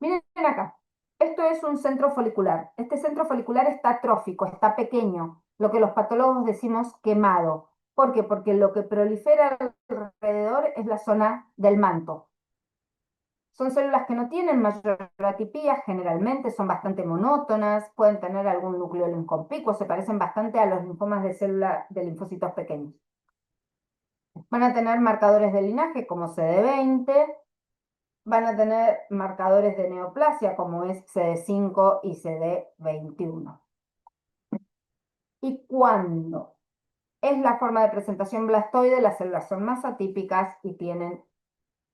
Miren acá, Esto es un centro folicular. Este centro folicular está atrófico, está pequeño, lo que los patólogos decimos quemado. ¿Por qué? Porque lo que prolifera alrededor es la zona del manto. Son células que no tienen mayor atipía, generalmente son bastante monótonas, pueden tener algún núcleo linfopícuo, se parecen bastante a los linfomas de célula de linfocitos pequeños. Van a tener marcadores de linaje como CD20, van a tener marcadores de neoplasia como es CD5 y CD21. Y cuando es la forma de presentación blastoide, las células son más atípicas y tienen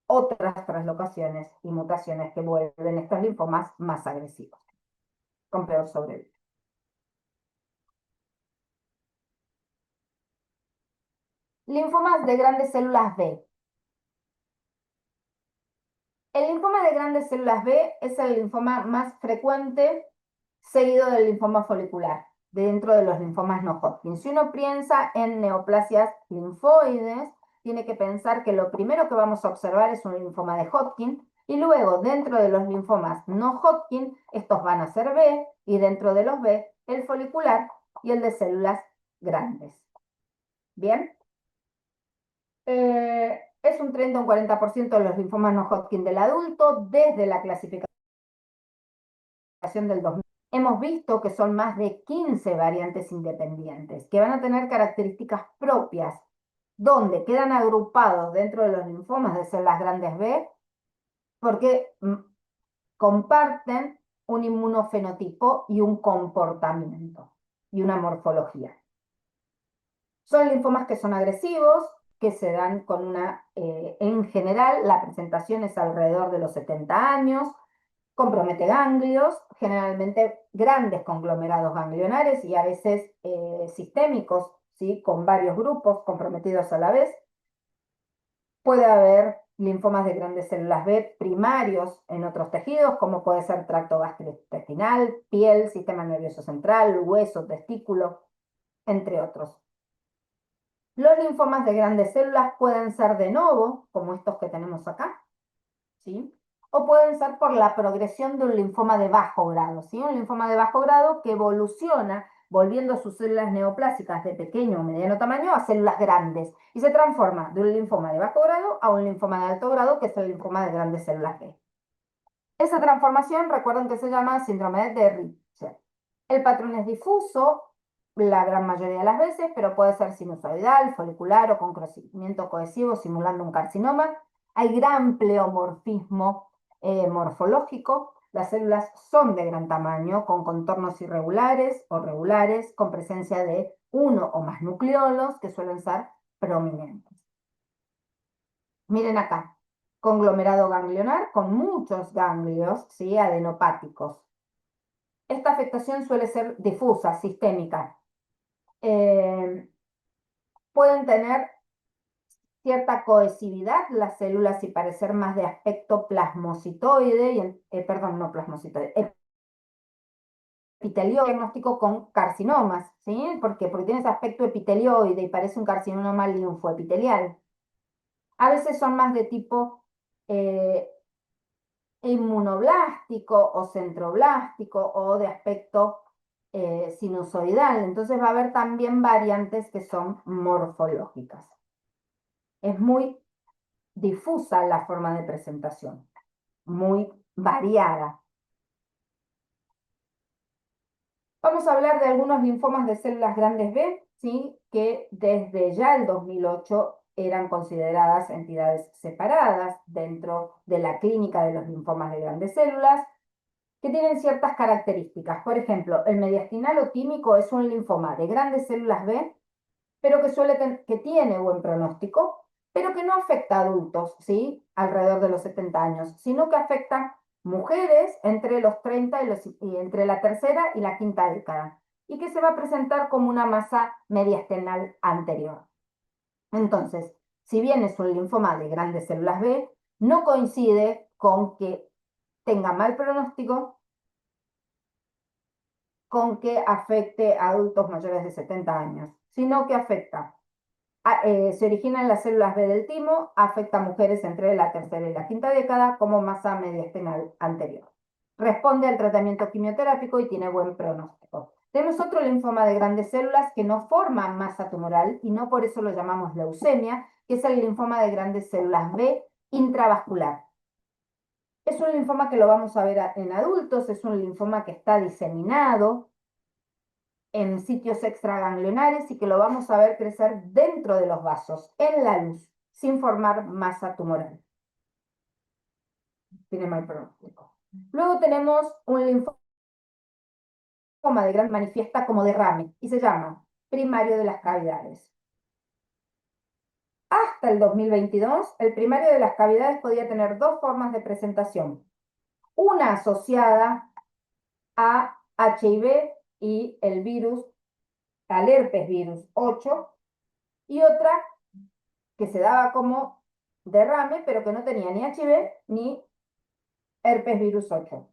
otras translocaciones y mutaciones que vuelven estos linfomas más agresivos, con peor sobrevivencia. Linfomas de grandes células B. El linfoma de grandes células B es el linfoma más frecuente, seguido del linfoma folicular, dentro de los linfomas no Hodgkin. Si uno piensa en neoplasias linfoides, tiene que pensar que lo primero que vamos a observar es un linfoma de Hodgkin, y luego dentro de los linfomas no Hodgkin, estos van a ser B, y dentro de los B, el folicular y el de células grandes. ¿Bien? Es un 30 o un 40% de los linfomas no Hodgkin del adulto desde la clasificación del 2000. Hemos visto que son más de 15 variantes independientes que van a tener características propias, donde quedan agrupados dentro de los linfomas de células grandes B, porque comparten un inmunofenotipo y un comportamiento y una morfología. Son linfomas que son agresivos, que se dan con en general, la presentación es alrededor de los 70 años, compromete ganglios, generalmente grandes conglomerados ganglionares y a veces sistémicos, ¿sí? Con varios grupos comprometidos a la vez. Puede haber linfomas de grandes células B primarios en otros tejidos, como puede ser tracto gastrointestinal, piel, sistema nervioso central, hueso, testículo, entre otros. Los linfomas de grandes células pueden ser de novo, como estos que tenemos acá, ¿sí? O pueden ser por la progresión de un linfoma de bajo grado, ¿sí? Un linfoma de bajo grado que evoluciona volviendo sus células neoplásicas de pequeño o mediano tamaño a células grandes y se transforma de un linfoma de bajo grado a un linfoma de alto grado, que es el linfoma de grandes células B. Esa transformación, recuerden que se llama síndrome de Richter. El patrón es difuso la gran mayoría de las veces, pero puede ser sinusoidal, folicular o con crecimiento cohesivo simulando un carcinoma. Hay gran pleomorfismo morfológico. Las células son de gran tamaño, con contornos irregulares o regulares, con presencia de uno o más nucleolos que suelen ser prominentes. Miren acá, conglomerado ganglionar con muchos ganglios, ¿sí? Adenopáticos. Esta afectación suele ser difusa, sistémica. Pueden tener cierta cohesividad las células y parecer más de aspecto plasmocitoide, perdón, no plasmocitoide, epitelio diagnóstico con carcinomas, ¿sí? ¿Por qué? Porque tiene ese aspecto epitelioide y parece un carcinoma linfoepitelial. A veces son más de tipo inmunoblástico o centroblástico o de aspecto sinusoidal. Entonces va a haber también variantes que son morfológicas. Es muy difusa la forma de presentación, muy variada. Vamos a hablar de algunos linfomas de células grandes B, ¿sí? Que desde ya el 2008 eran consideradas entidades separadas dentro de la clínica de los linfomas de grandes células, que tienen ciertas características. Por ejemplo, el mediastinal tímico es un linfoma de grandes células B, pero que tiene buen pronóstico, pero que no afecta a adultos, ¿sí? Alrededor de los 70 años, sino que afecta mujeres entre los 30 y entre la tercera y la quinta década, y que se va a presentar como una masa mediastinal anterior. Entonces, si bien es un linfoma de grandes células B, no coincide con que tenga mal pronóstico, con que afecte a adultos mayores de 70 años, sino que se origina en las células B del timo, afecta a mujeres entre la tercera y la quinta década como masa mediastinal anterior. responde al tratamiento quimioterápico y tiene buen pronóstico. Tenemos otro linfoma de grandes células que no forma masa tumoral y no por eso lo llamamos leucemia, que es el linfoma de grandes células B intravascular. Es un linfoma que lo vamos a ver en adultos, es un linfoma que está diseminado en sitios extraganglionares y que lo vamos a ver crecer dentro de los vasos, en la luz, sin formar masa tumoral. Tiene mal pronóstico. Luego tenemos un linfoma de gran manifiesta como derrame y se llama primario de las cavidades. Hasta el 2022, el primario de las cavidades podía tener dos formas de presentación. Una asociada a HIV y el virus, al herpes virus 8, y otra que se daba como derrame, pero que no tenía ni HIV ni herpes virus 8.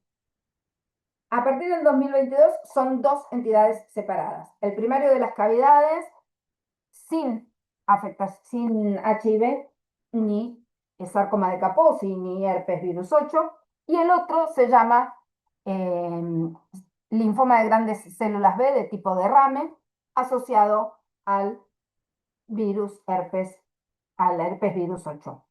A partir del 2022 son dos entidades separadas. El primario de las cavidades sin sin HIV, ni sarcoma de Kaposi, ni herpes virus 8, y el otro se llama linfoma de grandes células B de tipo derrame, asociado al al herpes virus 8.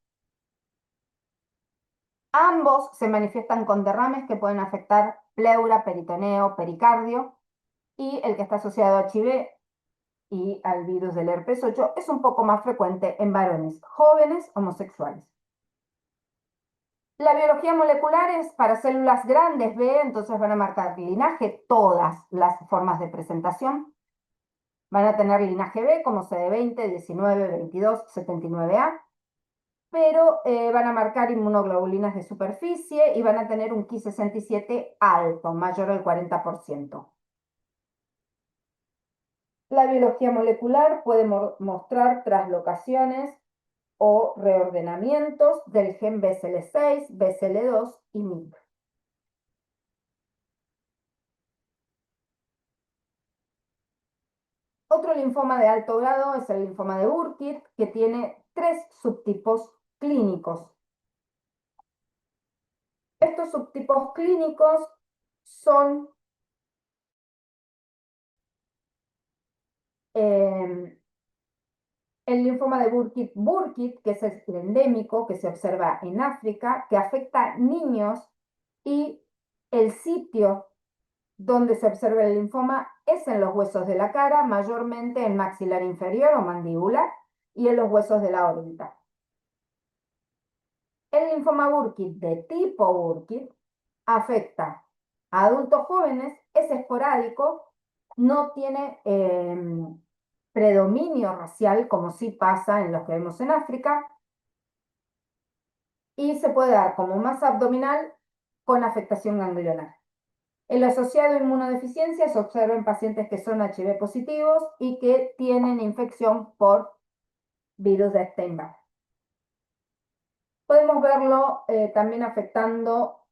Ambos se manifiestan con derrames que pueden afectar pleura, peritoneo, pericardio, y el que está asociado a HIV y al virus del herpes 8 es un poco más frecuente en varones jóvenes homosexuales. La biología molecular es para células grandes B, entonces van a marcar linaje todas las formas de presentación. Van a tener linaje B como CD20, 19, 22, 79A, pero van a marcar inmunoglobulinas de superficie y van a tener un Ki67 alto, mayor al 40%. La biología molecular puede mostrar translocaciones o reordenamientos del gen BCL6, BCL2 y MYC. Otro linfoma de alto grado es el linfoma de Burkitt, que tiene 3 subtipos clínicos. Estos subtipos clínicos son el linfoma de Burkitt, que es el endémico, que se observa en África, que afecta a niños, y el sitio donde se observa el linfoma es en los huesos de la cara, mayormente en maxilar inferior o mandíbula, y en los huesos de la órbita. El linfoma Burkitt de tipo Burkitt afecta a adultos jóvenes, es esporádico, no tiene predominio racial, como sí pasa en los que vemos en África, y se puede dar como masa abdominal con afectación ganglionar. El asociado a inmunodeficiencia se observa en pacientes que son HIV positivos y que tienen infección por virus de Epstein-Barr. Podemos verlo también afectando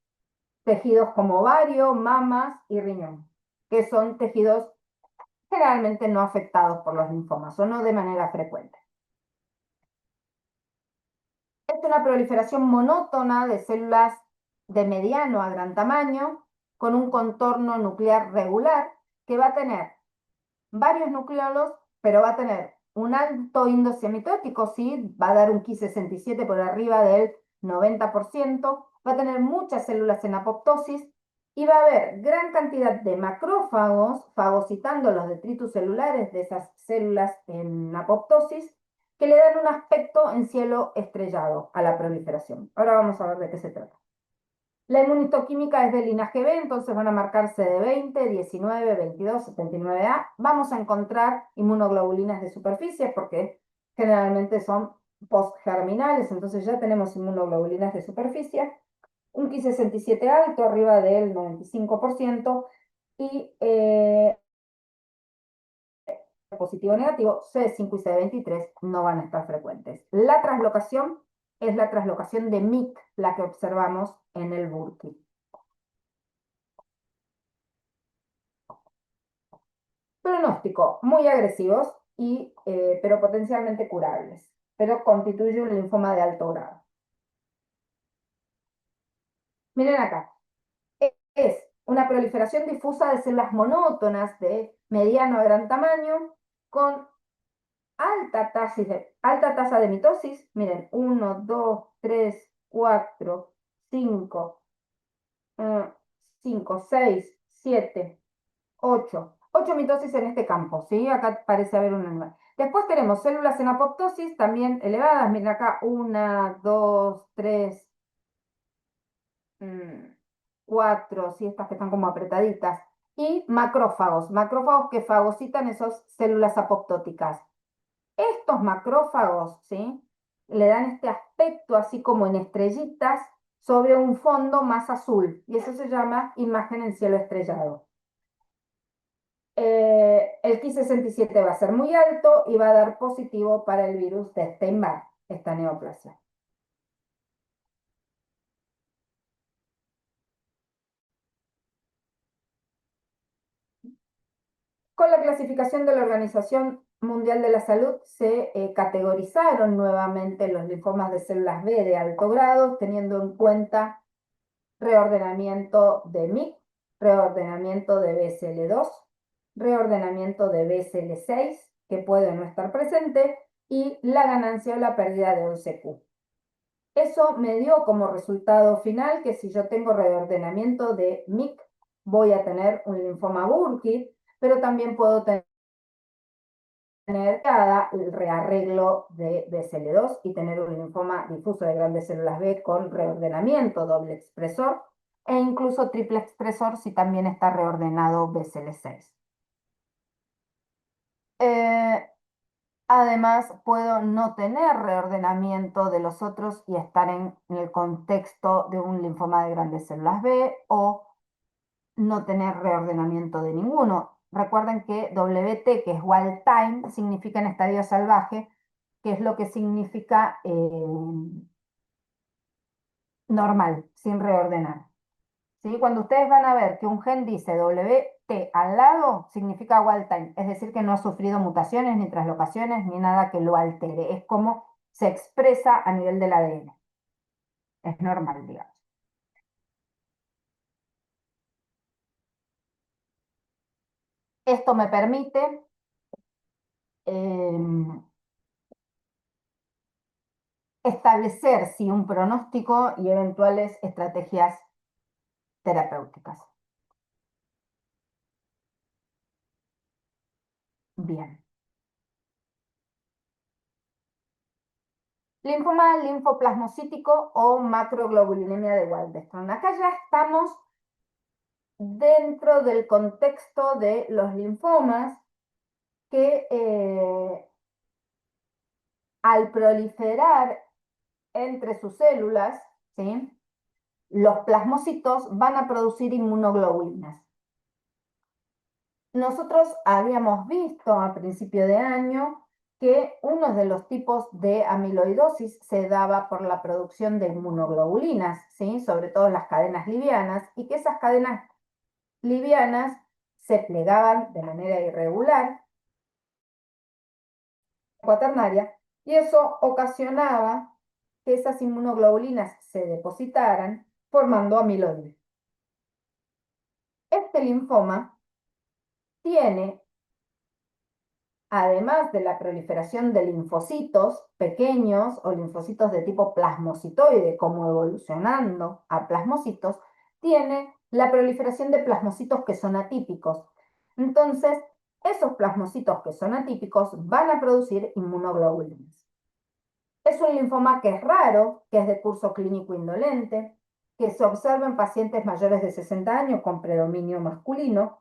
tejidos como ovario, mamas y riñón, que son tejidos generalmente no afectados por los linfomas o no de manera frecuente. Es una proliferación monótona de células de mediano a gran tamaño, con un contorno nuclear regular, que va a tener varios nucleolos, pero va a tener un alto índice mitótico, ¿sí? Va a dar un Ki67 por arriba del 90%, va a tener muchas células en apoptosis y va a haber gran cantidad de macrófagos fagocitando los detritus celulares de esas células en apoptosis, que le dan un aspecto en cielo estrellado a la proliferación. Ahora vamos a ver de qué se trata. La inmunistoquímica es de linaje B, entonces van a marcar CD20, 19, 22, 79A. Vamos a encontrar inmunoglobulinas de superficie porque generalmente son postgerminales, entonces ya tenemos inmunoglobulinas de superficie. Un Ki67 alto, arriba del 95%, y positivo o negativo, C5 y C23 no van a estar frecuentes. La translocación es la translocación de MYC, la que observamos en el Burkitt. Pronóstico, muy agresivos, pero potencialmente curables, pero constituye un linfoma de alto grado. Miren acá, Es una proliferación difusa de células monótonas de mediano a gran tamaño con alta tasa de mitosis. Miren, 1, 2, 3, 4, 5, 5, 6, 7, 8. 8 mitosis en este campo, ¿sí? Acá parece haber un animal. Después tenemos células en apoptosis, también elevadas. Miren acá, 1, 2, 3, 4, ¿sí? Estas que están como apretaditas. Y macrófagos que fagocitan esas células apoptóticas. Estos macrófagos, ¿sí? Le dan este aspecto así como en estrellitas sobre un fondo más azul. Y eso se llama imagen en cielo estrellado. El Ki67 va a ser muy alto y va a dar positivo para el virus de Steinbach, esta neoplasia. Con la clasificación de la Organización Mundial de la Salud se categorizaron nuevamente los linfomas de células B de alto grado, teniendo en cuenta reordenamiento de MYC, reordenamiento de BCL2, reordenamiento de BCL6, que puede no estar presente, y la ganancia o la pérdida de 11Q. Eso me dio como resultado final que si yo tengo reordenamiento de MYC, voy a tener un linfoma Burkitt, pero también puedo tener el rearreglo de BCL2 y tener un linfoma difuso de grandes células B con reordenamiento doble expresor e incluso triple expresor si también está reordenado BCL6. Además, puedo no tener reordenamiento de los otros y estar en el contexto de un linfoma de grandes células B o no tener reordenamiento de ninguno. Recuerden que WT, que es wild time, significa en estadio salvaje, que es lo que significa normal, sin reordenar. ¿Sí? Cuando ustedes van a ver que un gen dice WT al lado, significa wild time, es decir, que no ha sufrido mutaciones, ni translocaciones, ni nada que lo altere. Es como se expresa a nivel del ADN. Es normal, digamos. Esto me permite establecer sí, un pronóstico y eventuales estrategias terapéuticas. Bien. Linfoma linfoplasmocítico o macroglobulinemia de Waldenström. Acá ya estamos dentro del contexto de los linfomas que al proliferar entre sus células, ¿sí? Los plasmocitos van a producir inmunoglobulinas. Nosotros habíamos visto a principio de año que uno de los tipos de amiloidosis se daba por la producción de inmunoglobulinas, ¿sí? Sobre todo las cadenas livianas, y que esas cadenas livianas se plegaban de manera irregular, cuaternaria, y eso ocasionaba que esas inmunoglobulinas se depositaran formando amiloides. Este linfoma tiene, además de la proliferación de linfocitos pequeños o linfocitos de tipo plasmocitoide, como evolucionando a plasmocitos, tiene la proliferación de plasmocitos que son atípicos. Entonces, esos plasmocitos que son atípicos van a producir inmunoglobulinas. Es un linfoma que es raro, que es de curso clínico indolente, que se observa en pacientes mayores de 60 años con predominio masculino,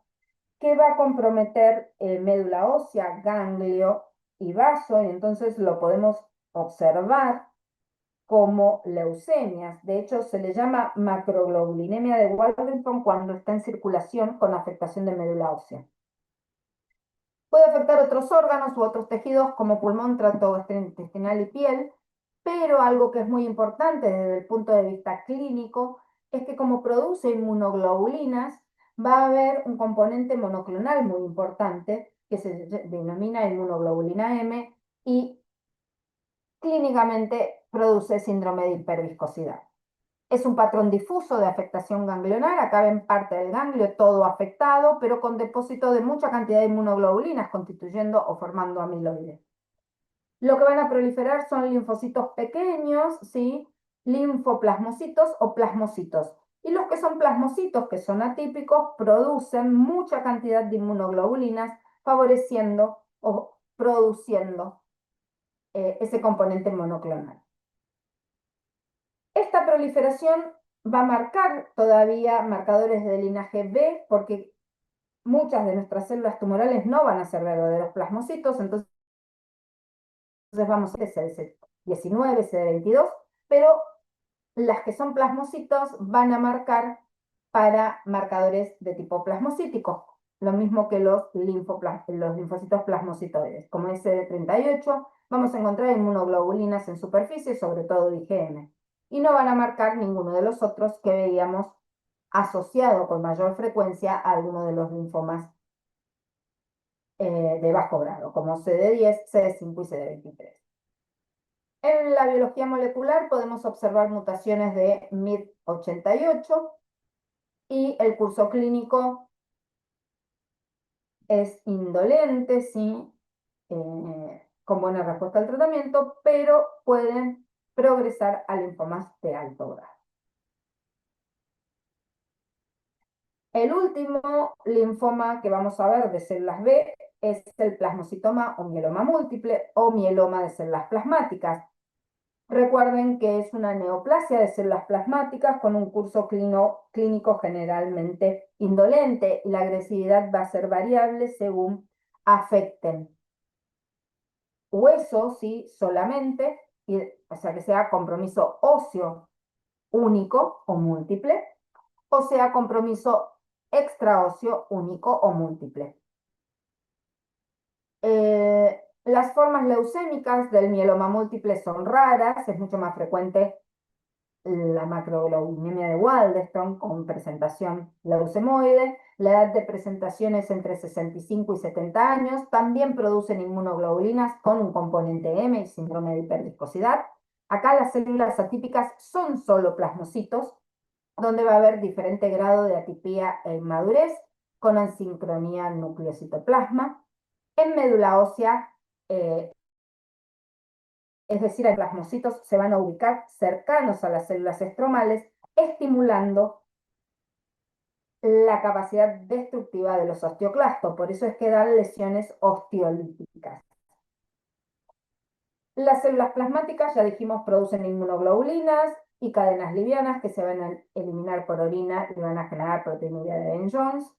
que va a comprometer médula ósea, ganglio y vaso, y entonces lo podemos observar como leucemias. De hecho, se le llama macroglobulinemia de Waldenström cuando está en circulación con afectación de médula ósea. Puede afectar otros órganos u otros tejidos como pulmón, tracto gastrointestinal y piel, pero algo que es muy importante desde el punto de vista clínico es que como produce inmunoglobulinas, va a haber un componente monoclonal muy importante que se denomina inmunoglobulina M y clínicamente produce síndrome de hiperviscosidad. Es un patrón difuso de afectación ganglionar, acá ven parte del ganglio todo afectado, pero con depósito de mucha cantidad de inmunoglobulinas constituyendo o formando amiloide. Lo que van a proliferar son linfocitos pequeños, ¿sí? Linfoplasmocitos o plasmocitos. Y los que son plasmocitos, que son atípicos, producen mucha cantidad de inmunoglobulinas, favoreciendo o produciendo ese componente monoclonal. Esta proliferación va a marcar todavía marcadores de linaje B, porque muchas de nuestras células tumorales no van a ser verdaderos plasmocitos, entonces vamos a hacer CD19, CD22, pero las que son plasmocitos van a marcar para marcadores de tipo plasmocítico, lo mismo que los linfocitos plasmocitoides. Como es CD38, vamos a encontrar inmunoglobulinas en superficie, sobre todo IgM, y no van a marcar ninguno de los otros que veíamos asociado con mayor frecuencia a alguno de los linfomas de bajo grado, como CD10, CD5 y CD23. En la biología molecular podemos observar mutaciones de MYD88 y el curso clínico es indolente, sí, con buena respuesta al tratamiento, pero pueden progresar a linfomas de alto grado. El último linfoma que vamos a ver de células B es el plasmocitoma o mieloma múltiple o mieloma de células plasmáticas. Recuerden que es una neoplasia de células plasmáticas con un curso clínico generalmente indolente y la agresividad va a ser variable según afecten hueso, sí, solamente, o sea que sea compromiso óseo único o múltiple, o sea compromiso extraóseo único o múltiple. Las formas leucémicas del mieloma múltiple son raras, es mucho más frecuente la macroglobulinemia de Waldenström con presentación leucemoide. La edad de presentación es entre 65 y 70 años. También producen inmunoglobulinas con un componente M, síndrome de hiperviscosidad. Acá las células atípicas son solo plasmocitos, donde va a haber diferente grado de atipía e inmadurez, con asincronía núcleo-citoplasma. En médula ósea, es decir, los plasmocitos se van a ubicar cercanos a las células estromales, estimulando la capacidad destructiva de los osteoclastos. Por eso es que dan lesiones osteolíticas. Las células plasmáticas, ya dijimos, producen inmunoglobulinas y cadenas livianas que se van a eliminar por orina y van a generar proteinuria de Ben-Jones.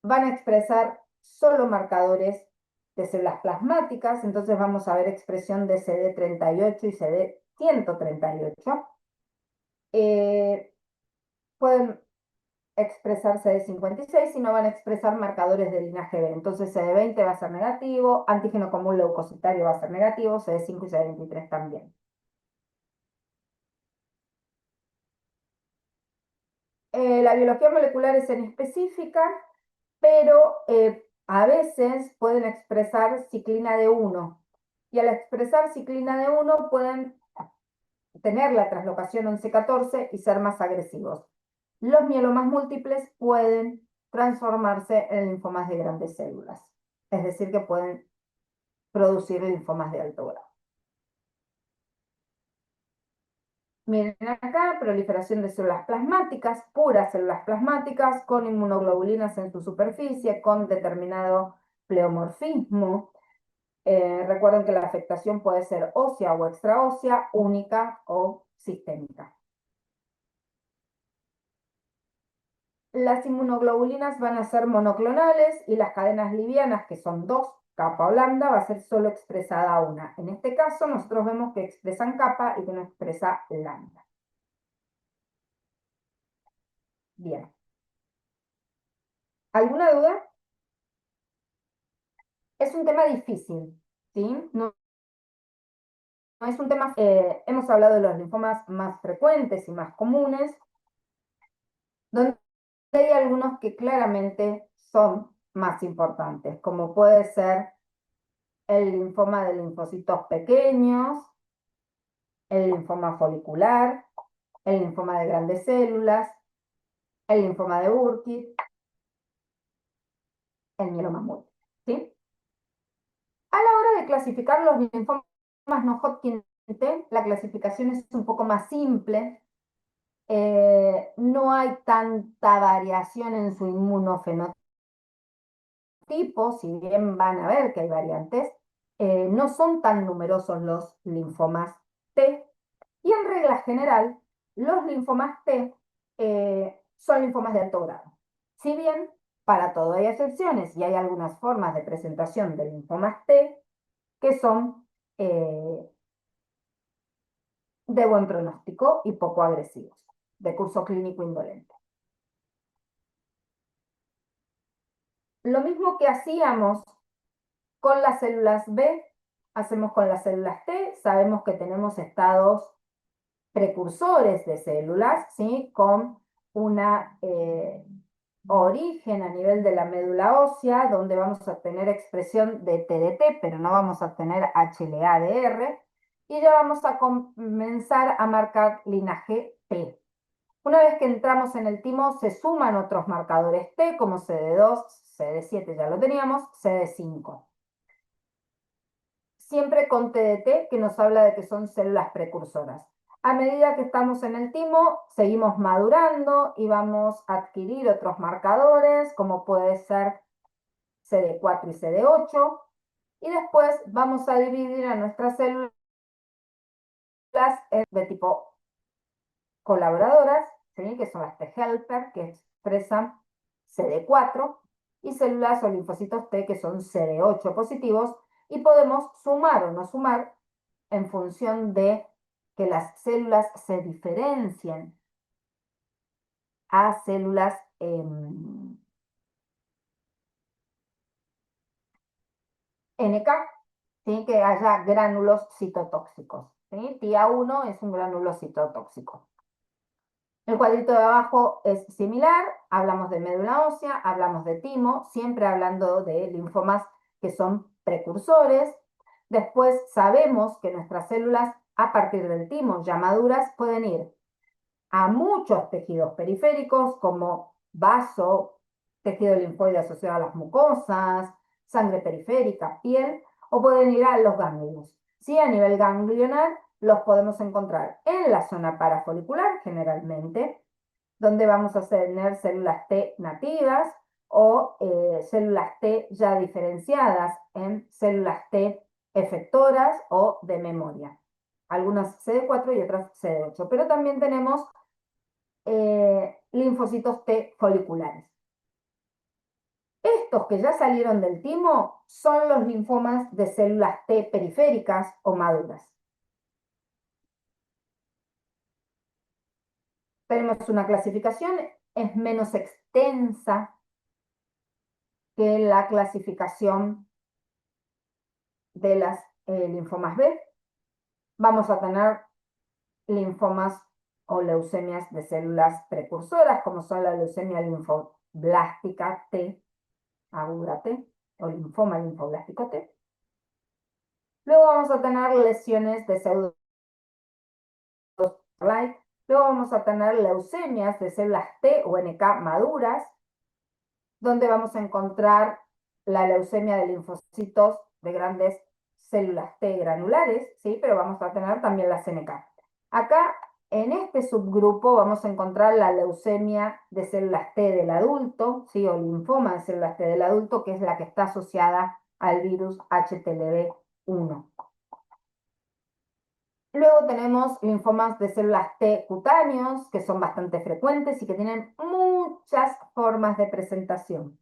Van a expresar solo marcadores de células plasmáticas, entonces vamos a ver expresión de CD38 y CD138. Pueden expresar CD56 y no van a expresar marcadores de linaje B. Entonces CD20 va a ser negativo, antígeno común leucocitario va a ser negativo, CD5 y CD23 también. La biología molecular es en específica, pero a veces pueden expresar ciclina D1. Y al expresar ciclina D1 pueden tener la translocación 11-14 y ser más agresivos. Los mielomas múltiples pueden transformarse en linfomas de grandes células, es decir, que pueden producir linfomas de alto grado. Miren acá, proliferación de células plasmáticas, puras células plasmáticas, con inmunoglobulinas en su superficie, con determinado pleomorfismo. Recuerden que la afectación puede ser ósea o extraósea, única o sistémica. Las inmunoglobulinas van a ser monoclonales y las cadenas livianas, que son dos, capa o lambda, va a ser solo expresada una. En este caso, nosotros vemos que expresan capa y que no expresa lambda. Bien. ¿Alguna duda? Es un tema difícil, ¿sí? No es un tema... hemos hablado de los linfomas más frecuentes y más comunes, donde hay algunos que claramente son más importantes, como puede ser el linfoma de linfocitos pequeños, el linfoma folicular, el linfoma de grandes células, el linfoma de Burkitt, el mieloma múltiple, ¿sí? A la hora de clasificar los linfomas no Hodgkin T, la clasificación es un poco más simple. No hay tanta variación en su inmunofenotipo, si bien van a ver que hay variantes, no son tan numerosos los linfomas T, y en regla general, los linfomas T son linfomas de alto grado. Si bien, para todo hay excepciones y hay algunas formas de presentación de linfomas T que son de buen pronóstico y poco agresivos, de curso clínico indolente. Lo mismo que hacíamos con las células B, hacemos con las células T, sabemos que tenemos estados precursores de células, ¿sí? Con una origen a nivel de la médula ósea, donde vamos a tener expresión de TDT, pero no vamos a tener HLA-DR, y ya vamos a comenzar a marcar linaje T. Una vez que entramos en el timo, se suman otros marcadores T, como CD2, CD7 ya lo teníamos, CD5. Siempre con TDT, que nos habla de que son células precursoras. A medida que estamos en el timo, seguimos madurando y vamos a adquirir otros marcadores, como puede ser CD4 y CD8, y después vamos a dividir a nuestras células de tipo colaboradoras, ¿sí? Que son las T-helper, que expresan CD4, y células o linfocitos T, que son CD8 positivos, y podemos sumar o no sumar en función de que las células se diferencien a células NK, ¿sí? Que haya gránulos citotóxicos, ¿sí? TIA1 es un gránulo citotóxico. El cuadrito de abajo es similar, hablamos de médula ósea, hablamos de timo, siempre hablando de linfomas que son precursores. Después sabemos que nuestras células, a partir del timo ya maduras, pueden ir a muchos tejidos periféricos como vaso, tejido linfoide asociado a las mucosas, sangre periférica, piel, o pueden ir a los ganglios. ¿Sí? A nivel ganglionar los podemos encontrar en la zona parafolicular generalmente, donde vamos a tener células T nativas o células T ya diferenciadas en células T efectoras o de memoria. Algunas CD4 y otras CD8, pero también tenemos linfocitos T foliculares. Estos que ya salieron del timo son los linfomas de células T periféricas o maduras. Tenemos una clasificación, es menos extensa que la clasificación de las linfomas B. Vamos a tener linfomas o leucemias de células precursoras, como son la leucemia linfoblástica T, aguda T, o linfoma linfoblástico T. Luego vamos a tener lesiones de pseudo like. Luego vamos a tener leucemias de células T o NK maduras, donde vamos a encontrar la leucemia de linfocitos de grandes células T granulares, ¿sí? Pero vamos a tener también las NK. Acá, en este subgrupo, vamos a encontrar la leucemia de células T del adulto, ¿sí? O linfoma de células T del adulto, que es la que está asociada al virus HTLV-1. Luego tenemos linfomas de células T cutáneos, que son bastante frecuentes y que tienen muchas formas de presentación.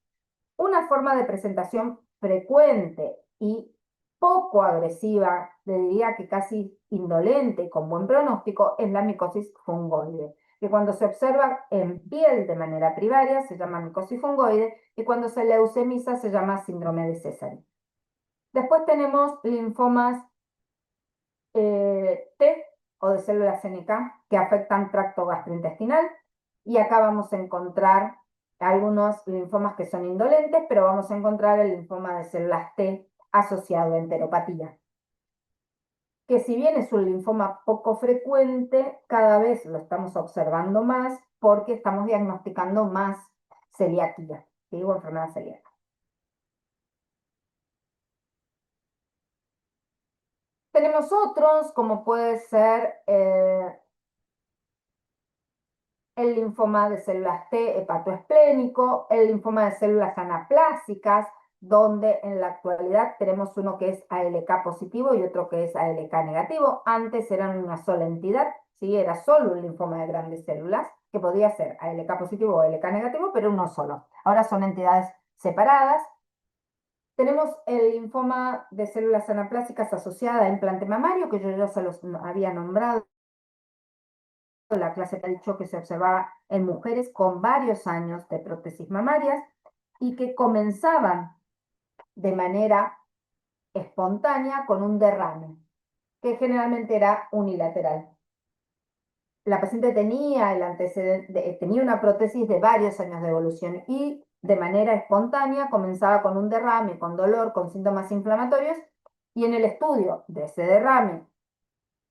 Una forma de presentación frecuente y poco agresiva, le diría que casi indolente, con buen pronóstico, es la micosis fungoide, que cuando se observa en piel de manera primaria se llama micosis fungoide y cuando se leucemiza se llama síndrome de Sézary. Después tenemos linfomas T o de células NK que afectan tracto gastrointestinal, y acá vamos a encontrar algunos linfomas que son indolentes, pero vamos a encontrar el linfoma de células T asociado a enteropatía. que si bien es un linfoma poco frecuente, cada vez lo estamos observando más porque estamos diagnosticando más celiaquía, ¿sí? O enfermedad celíaca. Tenemos otros, como puede ser el linfoma de células T hepatoesplénico, el linfoma de células anaplásicas, donde en la actualidad tenemos uno que es ALK positivo y otro que es ALK negativo. Antes eran una sola entidad, ¿sí? Era solo un linfoma de grandes células, que podía ser ALK positivo o ALK negativo, pero uno solo. Ahora son entidades separadas. Tenemos el linfoma de células anaplásicas asociada a implante mamario, que yo ya se los había nombrado. La clase que ha dicho que se observaba en mujeres con varios años de prótesis mamarias y que comenzaban de manera espontánea con un derrame, que generalmente era unilateral. La paciente tenía el antecedente, tenía una prótesis de varios años de evolución y de manera espontánea comenzaba con un derrame, con dolor, con síntomas inflamatorios, y en el estudio de ese derrame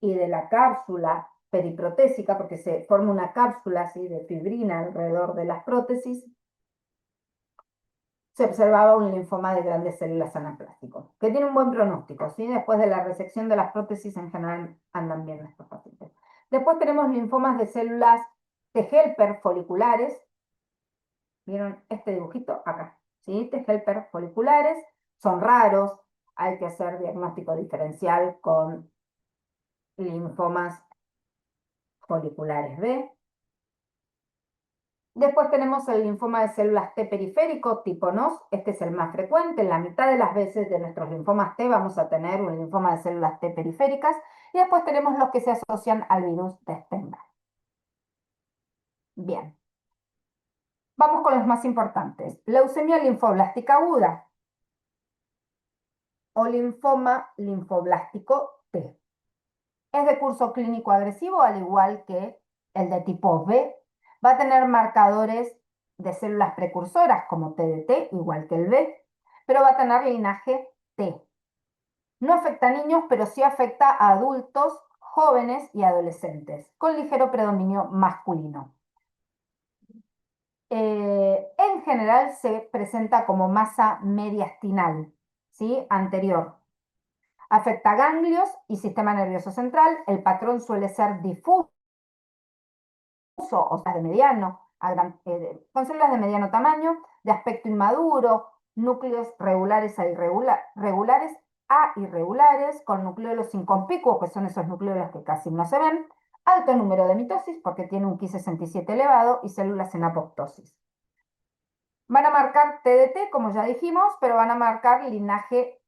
y de la cápsula periprotésica, porque se forma una cápsula así de fibrina alrededor de las prótesis, se observaba un linfoma de grandes células anaplásticos, que tiene un buen pronóstico, ¿sí? Después de la resección de las prótesis en general andan bien estos pacientes. Después tenemos linfomas de células T helper foliculares, ¿vieron este dibujito? Acá, ¿sí? T helper foliculares, son raros, hay que hacer diagnóstico diferencial con linfomas foliculares B. Después tenemos el linfoma de células T periférico tipo NOS, este es el más frecuente, en la mitad de las veces de nuestros linfomas T vamos a tener un linfoma de células T periféricas, y después tenemos los que se asocian al virus de Steinberg. Bien, vamos con los más importantes. Leucemia linfoblástica aguda o linfoma linfoblástico T. Es de curso clínico agresivo, al igual que el de tipo B. Va a tener marcadores de células precursoras como TDT, igual que el B, pero va a tener linaje T. No afecta a niños, pero sí afecta a adultos, jóvenes y adolescentes, con ligero predominio masculino. En general se presenta como masa mediastinal, ¿sí? Anterior. Afecta ganglios y sistema nervioso central. El patrón suele ser difuso, o sea, de mediano, con células de mediano tamaño, de aspecto inmaduro, núcleos regulares a irregulares, con nucleolos inconspicuos, que son esos nucleolos que casi no se ven, alto número de mitosis, porque tiene un Ki67 elevado, y células en apoptosis. Van a marcar TDT, como ya dijimos, pero van a marcar linaje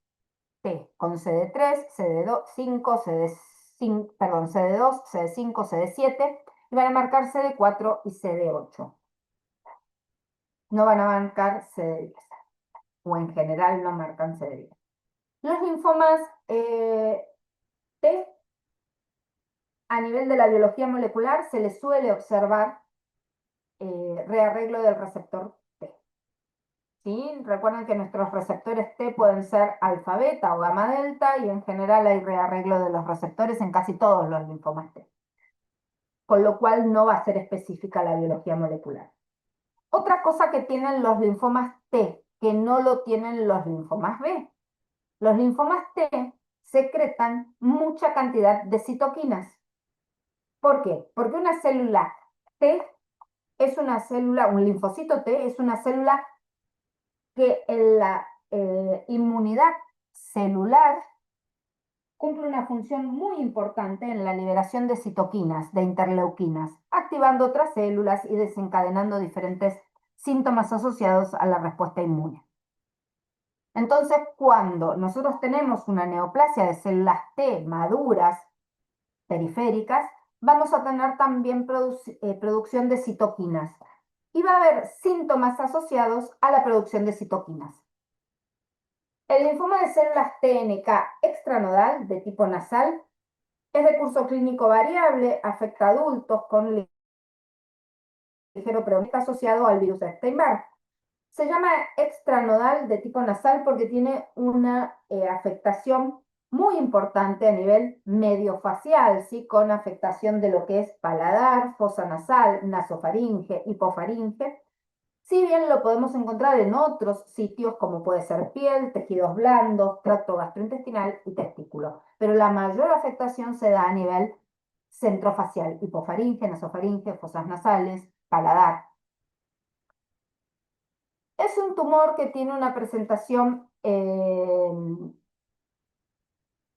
T, con CD3, CD5, CD5, perdón, CD2, CD5, CD7, y van a marcar CD4 y CD8. No van a marcar CD10, o en general no marcan CD10. Los linfomas T, a nivel de la biología molecular, se les suele observar rearreglo del receptor T. ¿Sí? Recuerden que nuestros receptores T pueden ser alfa, beta o gamma delta, y en general hay rearreglo de los receptores en casi todos los linfomas T, con lo cual no va a ser específica la biología molecular. Otra cosa que tienen los linfomas T, que no lo tienen los linfomas B. Los linfomas T secretan mucha cantidad de citoquinas. ¿Por qué? Porque una célula T es una célula, un linfocito T es una célula que en la inmunidad celular cumple una función muy importante en la liberación de citoquinas, de interleuquinas, activando otras células y desencadenando diferentes síntomas asociados a la respuesta inmune. Entonces, cuando nosotros tenemos una neoplasia de células T maduras, periféricas, vamos a tener también producción de citoquinas. Y va a haber síntomas asociados a la producción de citoquinas. El linfoma de células TNK extranodal de tipo nasal es de curso clínico variable, afecta a adultos con ligero predominio asociado al virus de Steinberg. Se llama extranodal de tipo nasal porque tiene una afectación muy importante a nivel mediofacial, ¿sí? Con afectación de lo que es paladar, fosa nasal, nasofaringe, hipofaringe. Si bien lo podemos encontrar en otros sitios como puede ser piel, tejidos blandos, tracto gastrointestinal y testículo, pero la mayor afectación se da a nivel centrofacial, hipofaringe, nasofaringe, fosas nasales, paladar. Es un tumor que tiene una presentación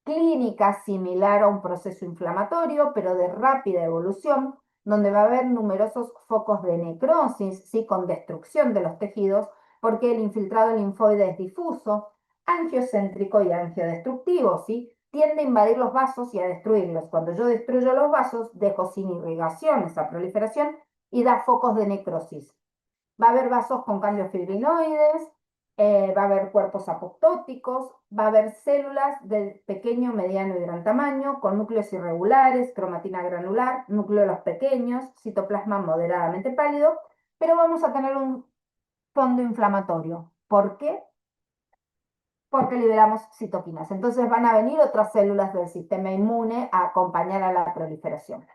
clínica similar a un proceso inflamatorio, pero de rápida evolución, donde va a haber numerosos focos de necrosis, ¿sí? Con destrucción de los tejidos, porque el infiltrado linfoide es difuso, angiocéntrico y angiodestructivo, ¿sí? Tiende a invadir los vasos y a destruirlos. Cuando yo destruyo los vasos, dejo sin irrigación esa proliferación y da focos de necrosis. Va a haber vasos con cambios fibrinoides, va a haber cuerpos apoptóticos, va a haber células de pequeño, mediano y gran tamaño, con núcleos irregulares, cromatina granular, núcleos pequeños, citoplasma moderadamente pálido, pero vamos a tener un fondo inflamatorio. ¿Por qué? Porque liberamos citoquinas. Entonces van a venir otras células del sistema inmune a acompañar a la proliferación.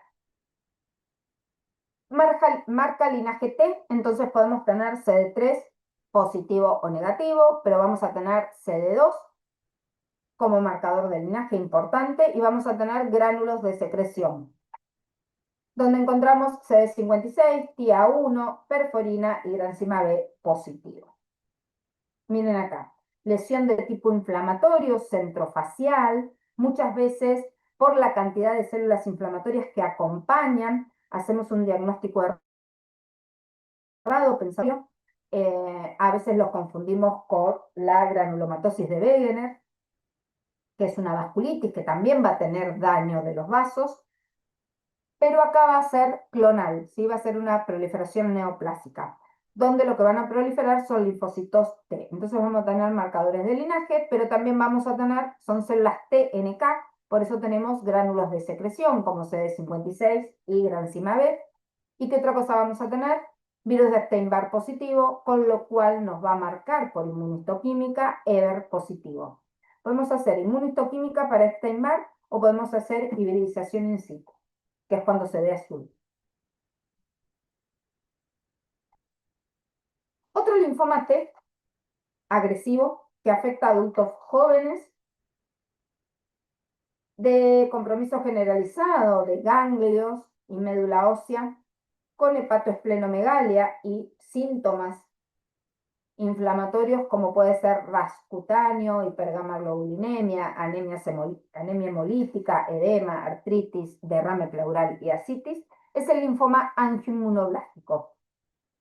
Marca linaje T, entonces podemos tener CD3 positivo o negativo, pero vamos a tener CD2 como marcador de linaje importante y vamos a tener gránulos de secreción, donde encontramos CD56, TIA1, perforina y granzima B positivo. Miren acá, lesión de tipo inflamatorio, centrofacial, muchas veces por la cantidad de células inflamatorias que acompañan, hacemos un diagnóstico errado, pensamiento. A veces los confundimos con la granulomatosis de Wegener, que es una vasculitis que también va a tener daño de los vasos, pero acá va a ser clonal, ¿sí? Va a ser una proliferación neoplásica, donde lo que van a proliferar son linfocitos T. Entonces vamos a tener marcadores de linaje, pero también vamos a tener, son células TNK, por eso tenemos gránulos de secreción como CD56 y granzima B. ¿Y qué otra cosa vamos a tener? Virus de Epstein-Barr positivo, con lo cual nos va a marcar por inmunistoquímica EBER positivo. Podemos hacer inmunistoquímica para Epstein-Barr o podemos hacer hibridización in situ, que es cuando se ve azul. Otro linfoma T agresivo que afecta a adultos jóvenes de compromiso generalizado de ganglios y médula ósea con hepatoesplenomegalia y síntomas inflamatorios como puede ser ras cutáneo, hipergamaglobulinemia, anemia hemolítica, edema, artritis, derrame pleural y ascitis, es el linfoma angioinmunoblástico.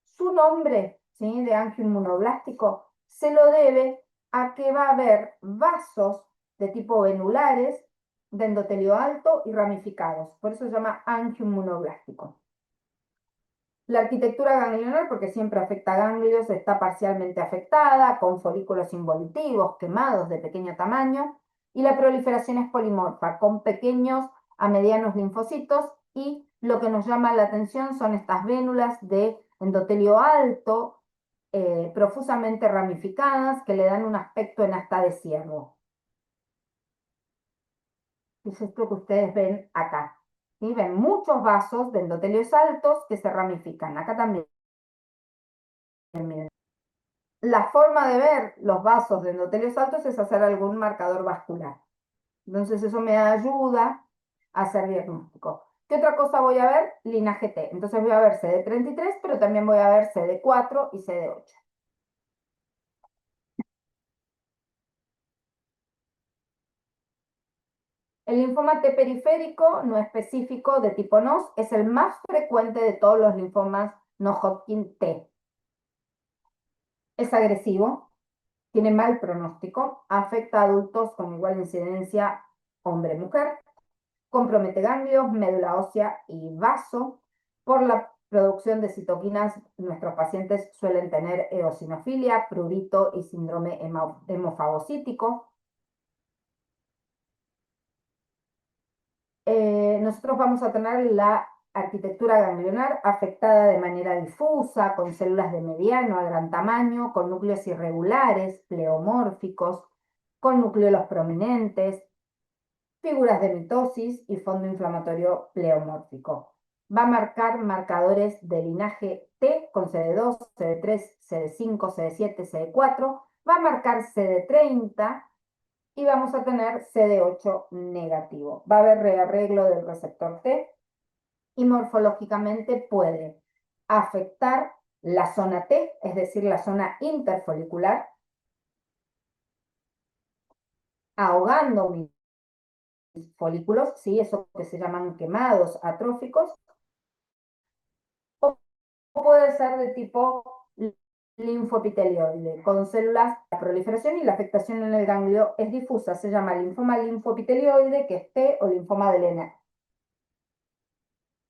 Su nombre, ¿sí?, de angioinmunoblástico se lo debe a que va a haber vasos de tipo venulares, de endotelio alto y ramificados. Por eso se llama angioinmunoblástico. La arquitectura ganglionar, porque siempre afecta a ganglios, está parcialmente afectada, con folículos involutivos, quemados de pequeño tamaño, y la proliferación es polimorfa, con pequeños a medianos linfocitos, y lo que nos llama la atención son estas vénulas de endotelio alto, profusamente ramificadas, que le dan un aspecto en asta de ciervo. Es esto que ustedes ven acá. ¿Sí? Ven muchos vasos de endotelios altos que se ramifican. Acá también. Miren. La forma de ver los vasos de endotelios altos es hacer algún marcador vascular. Entonces eso me ayuda a hacer diagnóstico. ¿Qué otra cosa voy a ver? Linaje T. Entonces voy a ver CD33, pero también voy a ver CD4 y CD8. El linfoma T periférico no específico de tipo NOS es el más frecuente de todos los linfomas no Hodgkin T. Es agresivo, tiene mal pronóstico, afecta a adultos con igual incidencia hombre-mujer, compromete ganglios, médula ósea y vaso. Por la producción de citoquinas, nuestros pacientes suelen tener eosinofilia, prurito y síndrome hemofagocítico. Nosotros vamos a tener la arquitectura ganglionar afectada de manera difusa, con células de mediano a gran tamaño, con núcleos irregulares, pleomórficos, con núcleos prominentes, figuras de mitosis y fondo inflamatorio pleomórfico. Va a marcar marcadores de linaje T con CD2, CD3, CD5, CD7, CD4. Va a marcar CD30 y vamos a tener CD8 negativo. Va a haber rearreglo del receptor T y morfológicamente puede afectar la zona T, es decir, la zona interfolicular, ahogando mis folículos, ¿sí? Eso que se llaman quemados atróficos, o puede ser de tipo linfoepitelioide, con células, la proliferación y la afectación en el ganglio es difusa, se llama linfoma linfoepitelioide, que es T, o linfoma de Lena.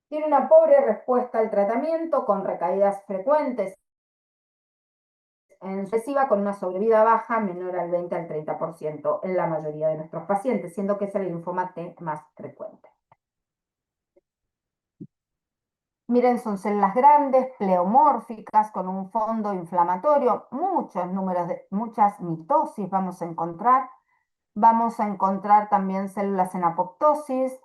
Tiene una pobre respuesta al tratamiento, con recaídas frecuentes en sucesiva, con una sobrevida baja menor al 20 al 30% en la mayoría de nuestros pacientes, siendo que es el linfoma T más frecuente. Miren, son células grandes, pleomórficas, con un fondo inflamatorio, muchas mitosis vamos a encontrar. Vamos a encontrar también células en apoptosis.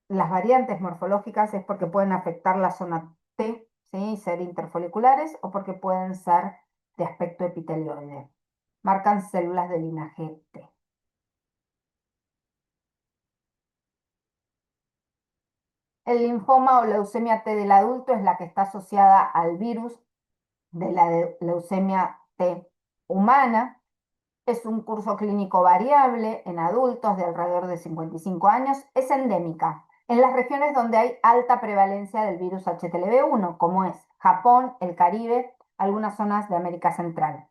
Las variantes morfológicas es porque pueden afectar la zona T, ¿sí? Ser interfoliculares, o porque pueden ser de aspecto epitelioide. Marcan células de linaje T. El linfoma o leucemia T del adulto es la que está asociada al virus de la leucemia T humana. Es un curso clínico variable en adultos de alrededor de 55 años. Es endémica en las regiones donde hay alta prevalencia del virus HTLV1, como es Japón, el Caribe, algunas zonas de América Central.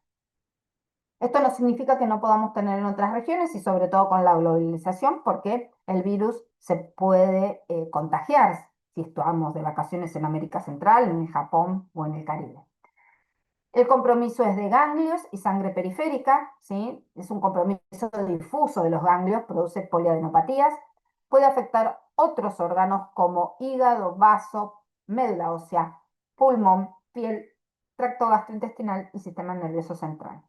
Esto no significa que no podamos tener en otras regiones, y sobre todo con la globalización, porque el virus se puede contagiar si estamos de vacaciones en América Central, en Japón o en el Caribe. El compromiso es de ganglios y sangre periférica, ¿sí? Es un compromiso difuso de los ganglios, produce poliadenopatías. Puede afectar otros órganos como hígado, vaso, médula ósea, pulmón, piel, tracto gastrointestinal y sistema nervioso central.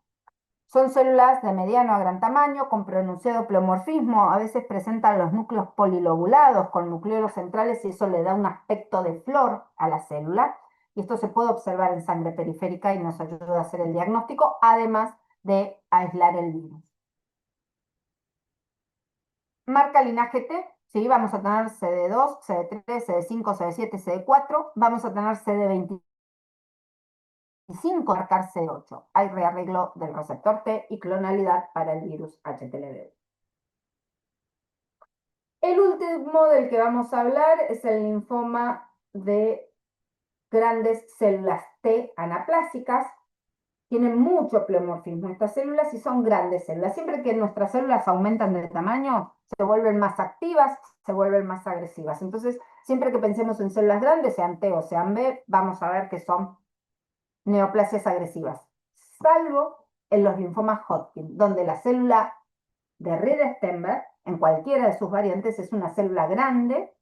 Son células de mediano a gran tamaño, con pronunciado pleomorfismo. A veces presentan los núcleos polilobulados con nucleolos centrales, y eso le da un aspecto de flor a la célula. Y esto se puede observar en sangre periférica y nos ayuda a hacer el diagnóstico, además de aislar el virus. Marca linaje T, ¿sí? Vamos a tener CD2, CD3, CD5, CD7, CD4. Vamos a tener CD25, marcar CD8. Hay rearreglo del receptor T y clonalidad para el virus HTLV. El último del que vamos a hablar es el linfoma de grandes células T anaplásicas. Tienen mucho pleomorfismo estas células y son grandes células. Siempre que nuestras células aumentan de tamaño, se vuelven más activas, se vuelven más agresivas. Entonces, siempre que pensemos en células grandes, sean T o sean B, vamos a ver que son neoplasias agresivas. Salvo en los linfomas Hodgkin, donde la célula de Rieder-Steinberg, en cualquiera de sus variantes, es una célula grande,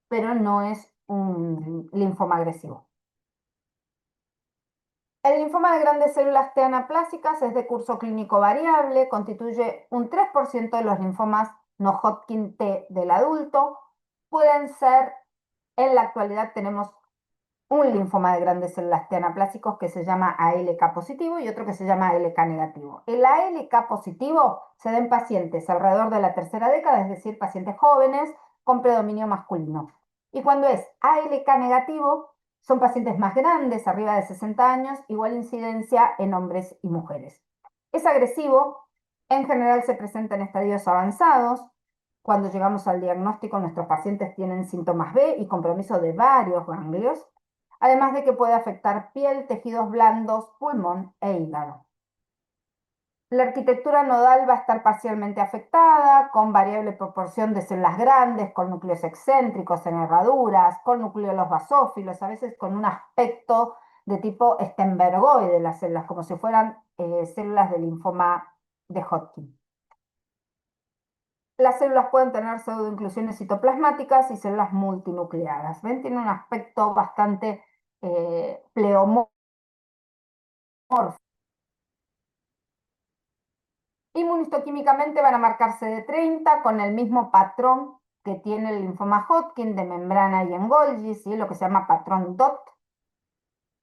pero no es un linfoma agresivo. El linfoma de grandes células T anaplásicas es de curso clínico variable, constituye un 3% de los linfomas no Hodgkin T del adulto. Pueden ser, en la actualidad tenemos un linfoma de grandes células T anaplásicos que se llama ALK positivo y otro que se llama ALK negativo. El ALK positivo se da en pacientes alrededor de la tercera década, es decir, pacientes jóvenes con predominio masculino. Y cuando es ALK negativo, son pacientes más grandes, arriba de 60 años, igual incidencia en hombres y mujeres. Es agresivo, en general se presenta en estadios avanzados. Cuando llegamos al diagnóstico, nuestros pacientes tienen síntomas B y compromiso de varios ganglios, además de que puede afectar piel, tejidos blandos, pulmón e hígado. La arquitectura nodal va a estar parcialmente afectada, con variable proporción de células grandes, con núcleos excéntricos en herraduras, con nucleolos basófilos, a veces con un aspecto de tipo Sternbergoide las células, como si fueran células de linfoma de Hodgkin. Las células pueden tener pseudoinclusiones citoplasmáticas y células multinucleadas. ¿Ven? Tiene un aspecto bastante pleomórfico. Inmunistoquímicamente van a marcar CD30 con el mismo patrón que tiene el linfoma Hodgkin de membrana y en Golgi, ¿sí? Lo que se llama patrón DOT.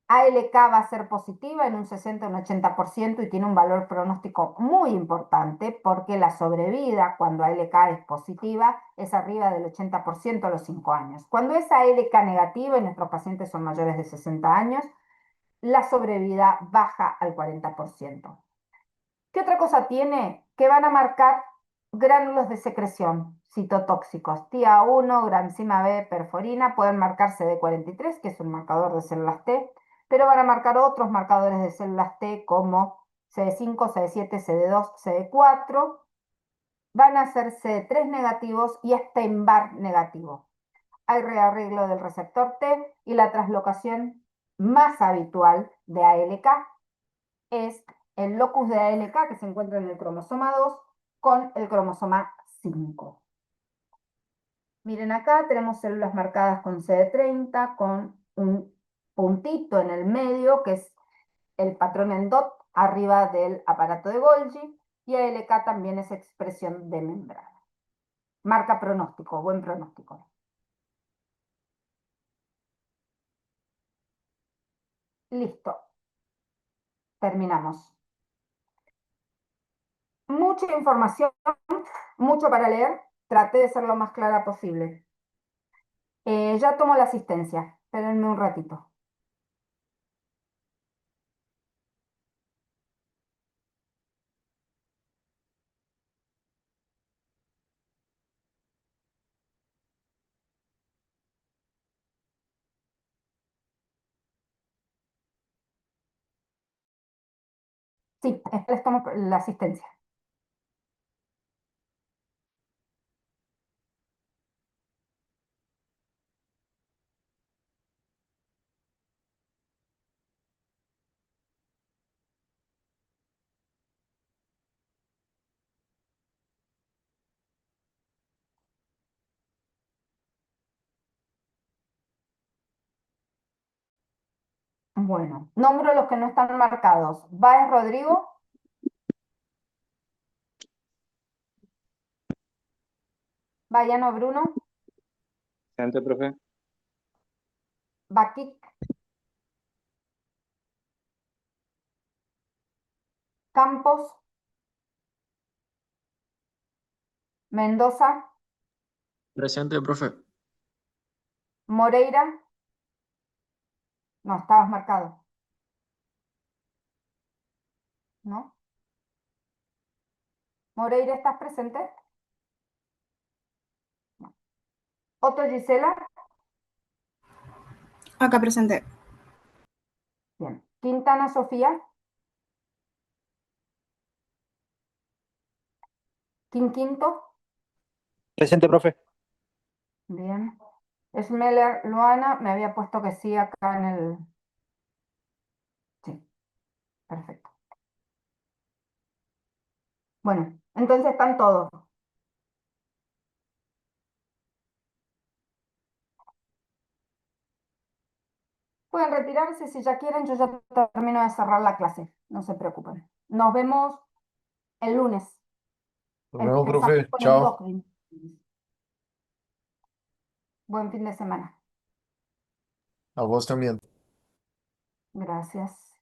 ALK va a ser positiva en un 60 o un 80% y tiene un valor pronóstico muy importante porque la sobrevida cuando ALK es positiva es arriba del 80% a los 5 años. Cuando es ALK negativa, y nuestros pacientes son mayores de 60 años, la sobrevida baja al 40%. ¿Qué otra cosa tiene? Que van a marcar gránulos de secreción citotóxicos. TIA1, granzima B, perforina, pueden marcar CD43, que es un marcador de células T, pero van a marcar otros marcadores de células T como CD5, CD7, CD2, CD4. Van a ser CD3 negativos y Epstein-Barr negativo. Hay rearreglo del receptor T y la translocación más habitual de ALK es el locus de ALK que se encuentra en el cromosoma 2 con el cromosoma 5. Miren acá, tenemos células marcadas con CD30, con un puntito en el medio, que es el patrón en DOT, arriba del aparato de Golgi, y ALK también es expresión de membrana. Marca pronóstico, buen pronóstico. Listo, terminamos. Mucha información, mucho para leer, traté de ser lo más clara posible. Ya tomo la asistencia, espérenme un ratito. Sí, les tomo la asistencia. Bueno, nombro los que no están marcados. Báez Rodrigo, Bayano Bruno, Presente, profe. Baquic, Campos, Mendoza, Presente, profe. Moreira. No, estabas marcado, ¿no? Moreira, ¿estás presente? No. Otto Gisela, Acá presente. bien. Quintana Sofía, Quinto, Presente, profe. bien. Schmeller, Luana, me había puesto que sí acá en el... Sí, perfecto. Bueno, entonces están todos. Pueden retirarse si ya quieren, yo ya termino de cerrar la clase, no se preocupen. Nos vemos el lunes. Nos vemos, Empezamos profe. con Chao. endocrino. Buen fin de semana. A vos también. Gracias.